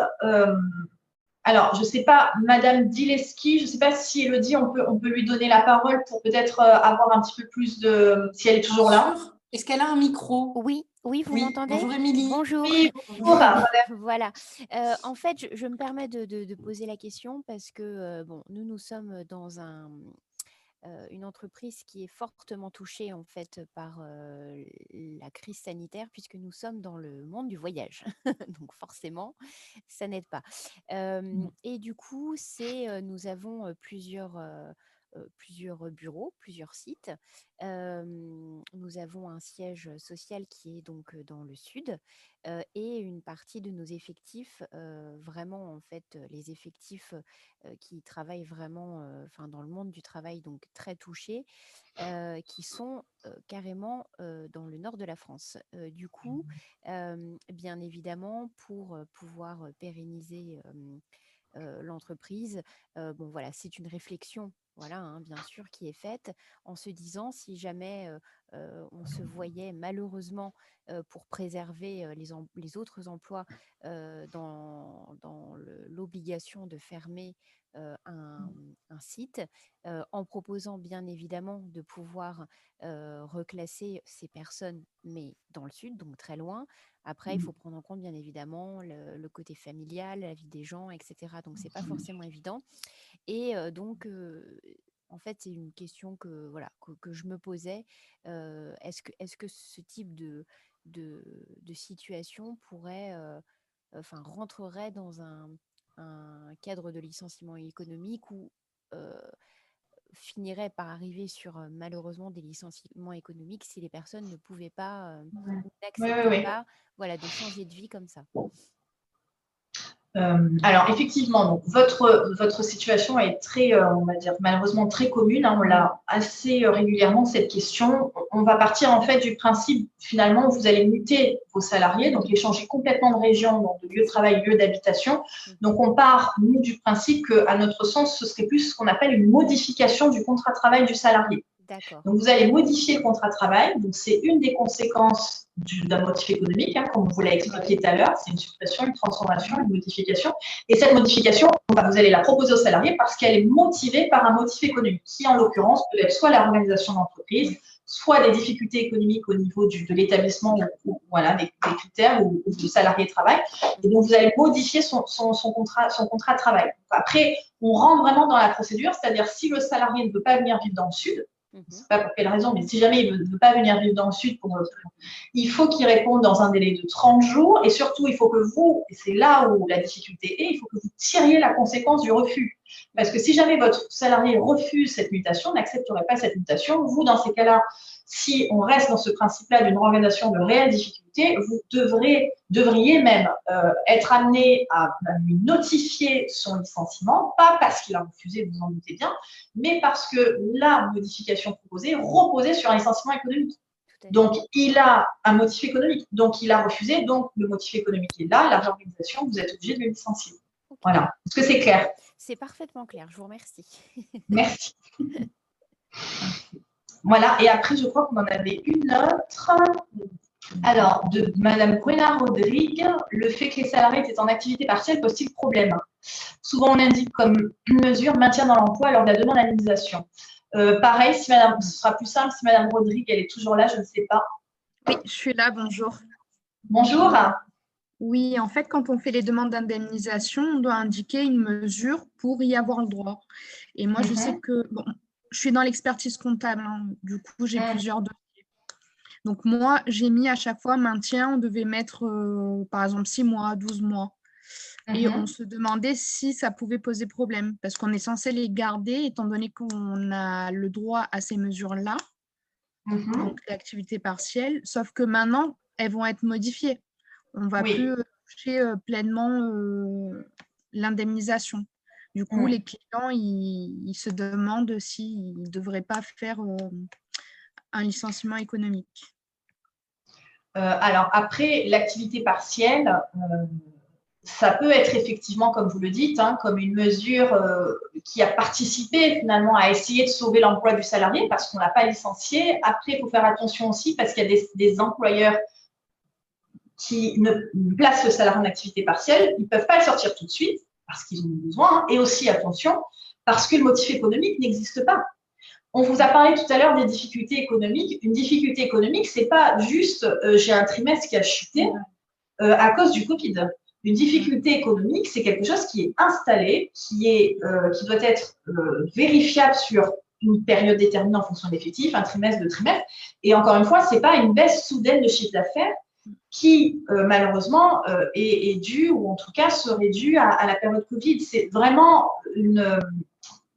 Alors, je ne sais pas, Madame Dileski, je ne sais pas si Elodie, on peut lui donner la parole pour peut-être avoir un petit peu plus de… Si elle est toujours là. Est-ce qu'elle a un micro? Oui, vous m'entendez? Bonjour Émilie. Bonjour. Oui, bonjour. Voilà. En fait, je me permets de poser la question parce que bon, nous sommes dans une entreprise qui est fortement touchée en fait par la crise sanitaire puisque nous sommes dans le monde du voyage. Donc forcément, ça n'aide pas. Et du coup, nous avons plusieurs bureaux, plusieurs sites. Nous avons un siège social qui est donc dans le sud et une partie de nos effectifs, vraiment en fait les effectifs qui travaillent vraiment dans le monde du travail, donc très touchés, qui sont carrément dans le nord de la France. Du coup, bien évidemment, pour pouvoir pérenniser l'entreprise, bon voilà, c'est une réflexion, voilà, hein, bien sûr, qui est faite en se disant si jamais on se voyait malheureusement pour préserver les autres emplois dans l'obligation de fermer un site, en proposant bien évidemment de pouvoir reclasser ces personnes, mais dans le sud, donc très loin. Après, il faut prendre en compte bien évidemment le côté familial, la vie des gens, etc. Donc, ce n'est pas forcément évident. Et donc, en fait, c'est une question voilà, que je me posais. Est-ce que ce type de situation pourrait, rentrerait dans un cadre de licenciement économique ou finirait par arriver sur malheureusement des licenciements économiques si les personnes ne pouvaient pas ou n'acceptaient pas, voilà, de changer de vie comme ça. Alors, effectivement, donc, votre situation est très, on va dire, malheureusement très commune. Hein, on l'a assez régulièrement, cette question. On va partir en fait du principe, finalement, où vous allez muter vos salariés, donc les changer complètement de région, donc de lieu de travail, lieu d'habitation. Donc, on part, nous, du principe qu'à notre sens, ce serait plus ce qu'on appelle une modification du contrat de travail du salarié. Donc, vous allez modifier le contrat de travail. Donc, c'est une des conséquences d'un motif économique, hein, comme vous l'avez expliqué tout à l'heure. C'est une suppression, une transformation, une modification. Et cette modification, vous allez la proposer aux salariés parce qu'elle est motivée par un motif économique, qui en l'occurrence peut être soit la réorganisation d'entreprise, soit des difficultés économiques au niveau de l'établissement, ou voilà, des critères ou du salarié travail. Et donc, vous allez modifier son contrat de travail. Après, on rentre vraiment dans la procédure, c'est-à-dire si le salarié ne peut pas venir vivre dans le sud, je ne sais pas pour quelle raison, mais si jamais il ne veut pas venir vivre dans le sud, il faut qu'il réponde dans un délai de 30 jours et surtout, il faut que vous, et c'est là où la difficulté est, il faut que vous tiriez la conséquence du refus. Parce que si jamais votre salarié refuse cette mutation, n'accepterait pas cette mutation, vous, dans ces cas-là, si on reste dans ce principe-là d'une organisation de réelles difficultés, vous devriez même être amené à lui notifier son licenciement, pas parce qu'il a refusé, vous en doutez bien, mais parce que la modification proposée reposait sur un licenciement économique. Donc, il a un motif économique, donc il a refusé, donc le motif économique est là, la réorganisation, vous êtes obligé de le licencier. Voilà. Est-ce que c'est clair? C'est parfaitement clair, je vous remercie. Merci. Voilà, et après, je crois qu'on en avait une autre. Alors, de Madame Brunard-Rodrigue, le fait que les salariés étaient en activité partielle pose-t-il problème? Souvent, on indique comme mesure maintien dans l'emploi lors de la demande d'indemnisation. Pareil, si Madame, ce sera plus simple si Madame Rodrigue, elle est toujours là, je ne sais pas. Oui, je suis là, bonjour. Bonjour. Oui, en fait, quand on fait les demandes d'indemnisation, on doit indiquer une mesure pour y avoir le droit. Et moi, je sais que, bon, je suis dans l'expertise comptable, hein, du coup, j'ai plusieurs dossiers. Donc, moi, j'ai mis à chaque fois maintien, on devait mettre, par exemple, 6 mois, 12 mois. Et on se demandait si ça pouvait poser problème, parce qu'on est censé les garder, étant donné qu'on a le droit à ces mesures-là, donc l'activité partielle, sauf que maintenant, elles vont être modifiées. On ne va plus toucher pleinement l'indemnisation. Du coup, les clients, ils se demandent s'ils ne devraient pas faire un licenciement économique. Alors, après, l'activité partielle, ça peut être effectivement, comme vous le dites, hein, comme une mesure qui a participé finalement à essayer de sauver l'emploi du salarié parce qu'on ne l'a pas licencié. Après, il faut faire attention aussi parce qu'il y a des employeurs qui ne placent le salarié en activité partielle. Ils ne peuvent pas le sortir tout de suite parce qu'ils en ont besoin. Hein, et aussi, attention, parce que le motif économique n'existe pas. On vous a parlé tout à l'heure des difficultés économiques. Une difficulté économique, ce n'est pas juste j'ai un trimestre qui a chuté à cause du Covid. Une difficulté économique, c'est quelque chose qui est installé, qui doit être vérifiable sur une période déterminée en fonction de l'effectif, un trimestre, 2 trimestres. Et encore une fois, ce n'est pas une baisse soudaine de chiffre d'affaires qui, malheureusement, est due, ou en tout cas serait due à la période Covid. C'est vraiment une…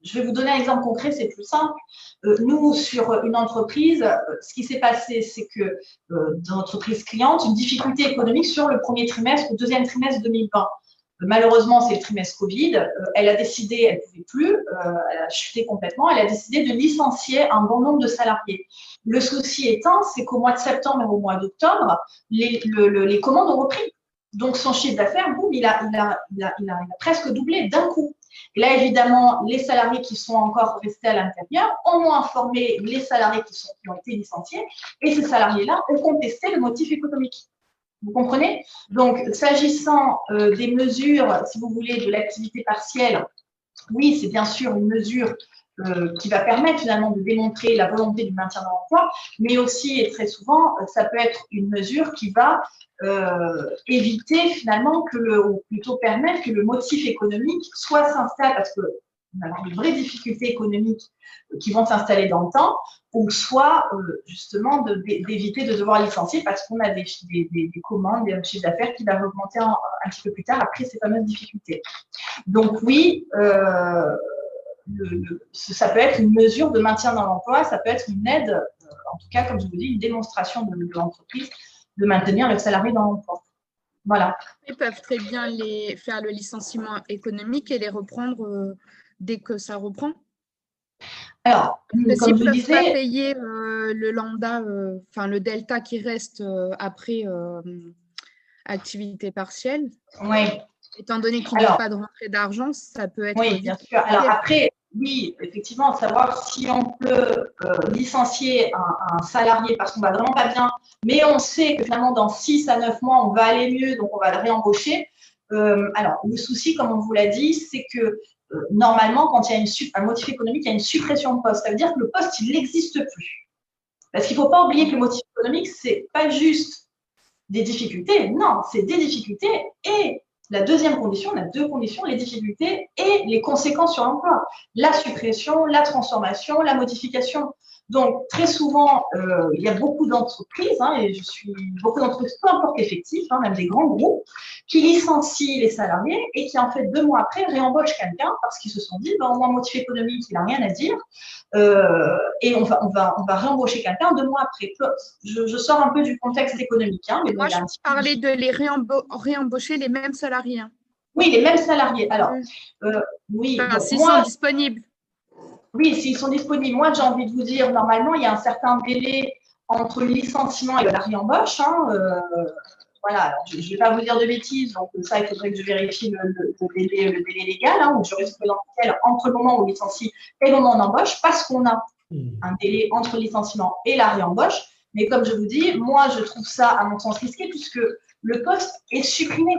Je vais vous donner un exemple concret, c'est plus simple. Nous, sur une entreprise, ce qui s'est passé, c'est que dans l'entreprise cliente, une difficulté économique sur le premier trimestre ou deuxième trimestre 2020. Malheureusement, c'est le trimestre Covid. Elle a décidé, elle ne pouvait plus, elle a chuté complètement, elle a décidé de licencier un bon nombre de salariés. Le souci étant, c'est qu'au mois de septembre et au mois d'octobre, les commandes ont repris. Donc, son chiffre d'affaires, boum, il a presque doublé d'un coup. Et là, évidemment, les salariés qui sont encore restés à l'intérieur ont informé les salariés qui ont été licenciés et ces salariés-là ont contesté le motif économique. Vous comprenez? Donc, s'agissant des mesures, si vous voulez, de l'activité partielle, oui, c'est bien sûr une mesure qui va permettre finalement de démontrer la volonté du maintien dans l'emploi, mais aussi, et très souvent, ça peut être une mesure qui va éviter finalement ou plutôt permettre que le motif économique soit s'installe, parce que on a de vraies difficultés économiques qui vont s'installer dans le temps, ou soit justement d'éviter de devoir licencier parce qu'on a des commandes, des chiffres d'affaires qui vont augmenter un petit peu plus tard après ces fameuses difficultés. Donc oui, ça peut être une mesure de maintien dans l'emploi, ça peut être une aide, en tout cas, comme je vous dis, une démonstration de l'entreprise de maintenir le salarié dans l'emploi. Voilà. Ils peuvent très bien faire le licenciement économique et les reprendre dès que ça reprend. Alors, comme je vous disais, pas payer le lambda, le delta qui reste après activité partielle. Oui. Étant donné qu'il n'y a pas de rentrée d'argent, ça peut être… Oui, bien sûr. Alors après, oui, effectivement, savoir si on peut licencier un salarié parce qu'on ne va vraiment pas bien, mais on sait que finalement, dans 6 à 9 mois, on va aller mieux, donc on va le réembaucher. Alors, le souci, comme on vous l'a dit, c'est que normalement, quand il y a un motif économique, il y a une suppression de poste. Ça veut dire que le poste, il n'existe plus. Parce qu'il ne faut pas oublier que le motif économique, ce n'est pas juste des difficultés. Non, c'est des difficultés et la deuxième condition, on a 2 conditions, les difficultés et les conséquences sur l'emploi. La suppression, la transformation, la modification. Donc, très souvent, il y a beaucoup d'entreprises, et beaucoup d'entreprises, peu importe l'effectif, même des grands groupes, qui licencient les salariés et qui, en fait, 2 mois après, réembauchent quelqu'un parce qu'ils se sont dit, au moins, motif économique, il n'a rien à dire, et on va réembaucher quelqu'un 2 mois après. Je sors un peu du contexte économique. Mais moi, je parlais de les réembaucher les mêmes salariés. Oui, les mêmes salariés. Alors, oui. S'ils sont disponibles. Oui, s'ils sont disponibles. Moi, j'ai envie de vous dire, normalement, il y a un certain délai entre le licenciement et la réembauche. voilà, alors, je ne vais pas vous dire de bêtises, donc ça, il faudrait que je vérifie le délai légal, hein, ou jurisprudentiel entre le moment où on licencie et le moment où on embauche, parce qu'on a un délai entre le licenciement et la réembauche. Mais comme je vous dis, moi, je trouve ça, à mon sens, risqué, puisque le poste est supprimé.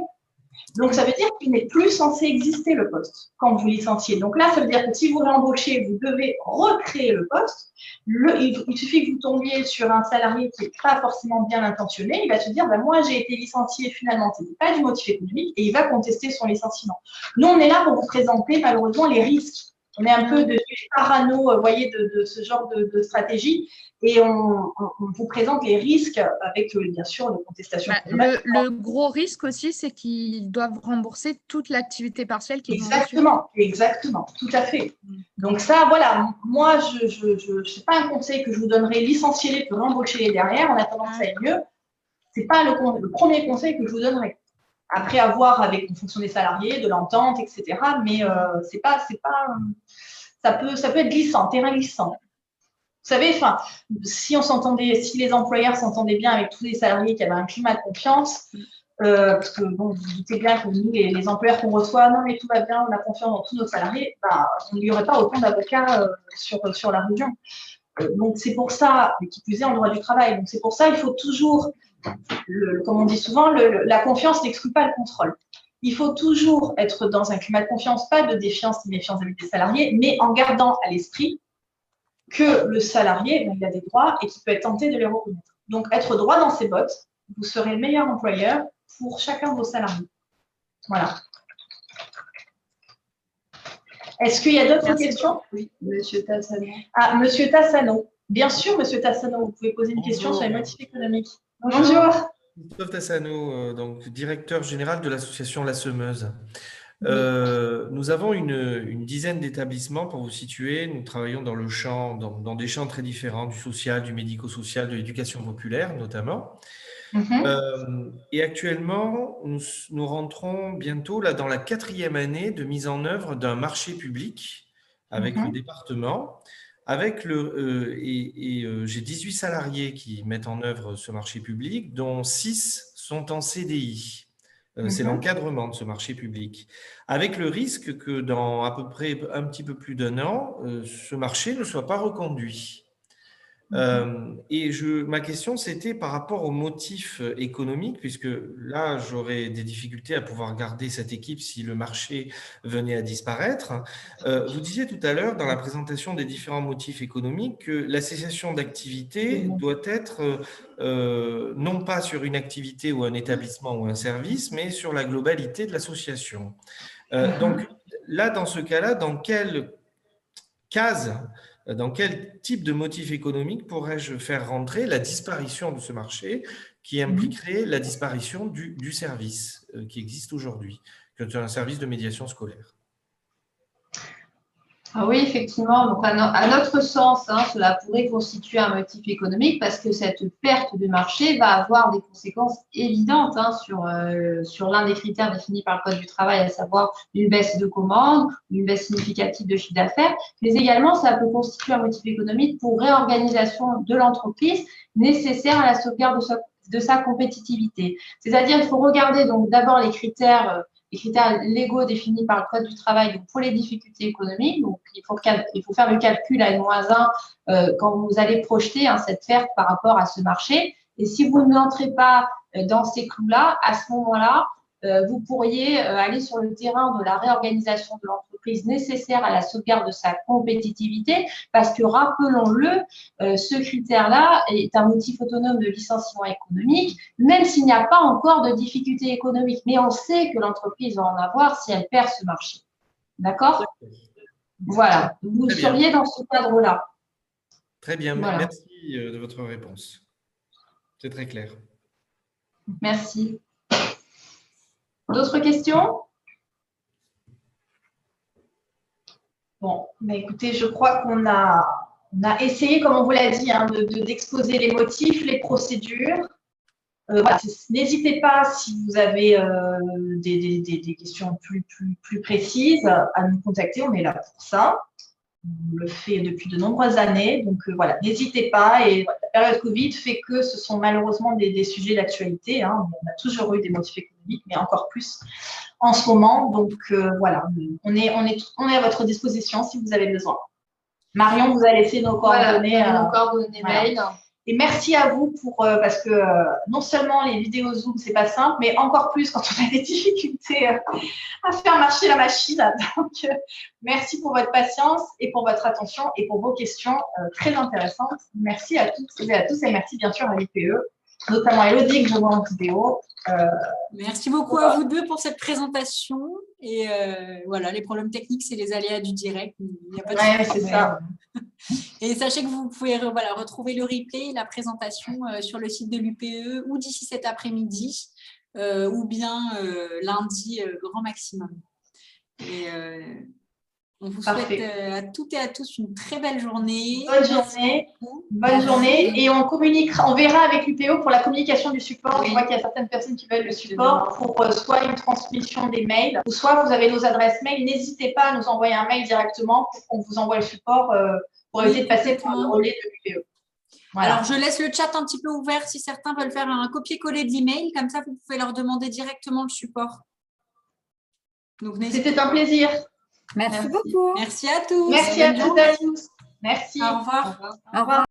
Donc, ça veut dire qu'il n'est plus censé exister, le poste, quand vous licenciez. Donc là, ça veut dire que si vous réembauchez, vous devez recréer le poste. Il suffit que vous tombiez sur un salarié qui n'est pas forcément bien intentionné. Il va se dire, moi, j'ai été licencié, finalement, ce n'est pas du motif économique, et il va contester son licenciement. Nous, on est là pour vous présenter, malheureusement, les risques. On est un peu de parano, vous voyez, de ce genre de stratégie. Et on vous présente les risques avec, bien sûr, les contestations. Le gros risque aussi, c'est qu'ils doivent rembourser toute l'activité partielle qu'ils ont reçue. Exactement, tout à fait. Donc ça, voilà, moi, je pas un conseil que je vous donnerai, licenciez-les pour embaucher-les derrière, en attendant que ça aille mieux. Ce n'est pas le premier conseil que je vous donnerai. Après, à voir en fonction des salariés, de l'entente, etc. Mais ça peut être glissant, terrain glissant. Vous savez, si les employeurs s'entendaient bien avec tous les salariés, qui avaient un climat de confiance, parce que bon, vous doutez bien que nous, les employeurs qu'on reçoit, non mais tout va bien, on a confiance dans tous nos salariés, il n'y aurait pas autant d'avocats sur la région. Donc c'est pour ça, mais qui plus est en droit du travail, donc c'est pour ça il faut toujours, comme on dit souvent, la confiance n'exclut pas le contrôle. Il faut toujours être dans un climat de confiance, pas de défiance ni méfiance avec les salariés, mais en gardant à l'esprit que le salarié, il a des droits et qu'il peut être tenté de les reconnaître. Donc, être droit dans ses bottes, vous serez le meilleur employeur pour chacun de vos salariés. Voilà. Est-ce qu'il y a d'autres questions? Oui, Monsieur Tassano. Monsieur Tassano. Bien sûr, Monsieur Tassano, vous pouvez poser une question sur les motifs économiques. Bonjour. Christophe Tassano, donc directeur général de l'association La Semeuse. Nous avons une dizaine d'établissements pour vous situer. Nous travaillons dans le champ, dans des champs très différents, du social, du médico-social, de l'éducation populaire notamment. Et actuellement, nous rentrons bientôt là, dans la 4e année de mise en œuvre d'un marché public avec le département. J'ai 18 salariés qui mettent en œuvre ce marché public, dont 6 sont en CDI. C'est l'encadrement de ce marché public, avec le risque que dans à peu près un petit peu plus d'1 an, ce marché ne soit pas reconduit. Ma question, c'était par rapport aux motifs économiques, puisque là, j'aurais des difficultés à pouvoir garder cette équipe si le marché venait à disparaître. Vous disiez tout à l'heure, dans la présentation des différents motifs économiques, que la cessation d'activité doit être non pas sur une activité ou un établissement ou un service, mais sur la globalité de l'association. Donc là, dans ce cas-là, dans quelle case, dans quel type de motif économique pourrais-je faire rentrer la disparition de ce marché qui impliquerait la disparition du service qui existe aujourd'hui, qui est un service de médiation scolaire? Oui, effectivement. Donc, à notre sens, cela pourrait constituer un motif économique parce que cette perte de marché va avoir des conséquences évidentes sur l'un des critères définis par le Code du travail, à savoir une baisse de commandes, une baisse significative de chiffre d'affaires, mais également, ça peut constituer un motif économique pour réorganisation de l'entreprise nécessaire à la sauvegarde de sa compétitivité. C'est-à-dire, il faut regarder donc d'abord les critères légaux définis par le Code du travail donc pour les difficultés économiques. Donc, il faut faire le calcul à N-1 quand vous allez projeter cette perte par rapport à ce marché. Et si vous n'entrez pas dans ces clous-là, à ce moment-là, vous pourriez aller sur le terrain de la réorganisation de l'entreprise nécessaire à la sauvegarde de sa compétitivité, parce que, rappelons-le, ce critère-là est un motif autonome de licenciement économique, même s'il n'y a pas encore de difficultés économiques. Mais on sait que l'entreprise va en avoir si elle perd ce marché. D'accord? Voilà. Vous seriez dans ce cadre-là. Très bien. Voilà. Merci de votre réponse. C'est très clair. Merci. D'autres questions? Bon, mais écoutez, je crois qu'on a essayé, comme on vous l'a dit, d'exposer les motifs, les procédures. Voilà, n'hésitez pas, si vous avez des questions plus précises, à nous contacter. On est là pour ça. On le fait depuis de nombreuses années. Donc, voilà, n'hésitez pas. Et la période Covid fait que ce sont malheureusement des sujets d'actualité. Hein. On a toujours eu des motifs économiques, mais encore plus en ce moment. Donc, voilà, on est à votre disposition si vous avez besoin. Marion vous a laissé nos coordonnées. Voilà, nos coordonnées mail. Et merci à vous parce que non seulement les vidéos Zoom, c'est pas simple, mais encore plus quand on a des difficultés à faire marcher la machine. Donc, merci pour votre patience et pour votre attention et pour vos questions très intéressantes. Merci à toutes et à tous et merci bien sûr à l'IPE, notamment à Elodie que je vois en vidéo. Merci beaucoup à vous deux pour cette présentation. Et voilà, les problèmes techniques, c'est les aléas du direct. Il n'y a pas de c'est ça. Et sachez que vous pouvez retrouver le replay, la présentation sur le site de l'UPE ou d'ici cet après-midi ou bien lundi grand maximum. Et on vous souhaite à toutes et à tous une très belle journée. Bonne journée. Et on verra avec l'UPE pour la communication du support. Je vois qu'il y a certaines personnes qui veulent le support pour soit une transmission des mails, ou soit vous avez nos adresses mail. N'hésitez pas à nous envoyer un mail directement pour qu'on vous envoie le support pour éviter de passer par le relais de l'UPE. Voilà. Alors, je laisse le chat un petit peu ouvert si certains veulent faire un copier-coller de l'email. Comme ça, vous pouvez leur demander directement le support. C'était un plaisir. Merci beaucoup. Merci à tous. Merci à toutes et à tous. Merci. Au revoir. Au revoir.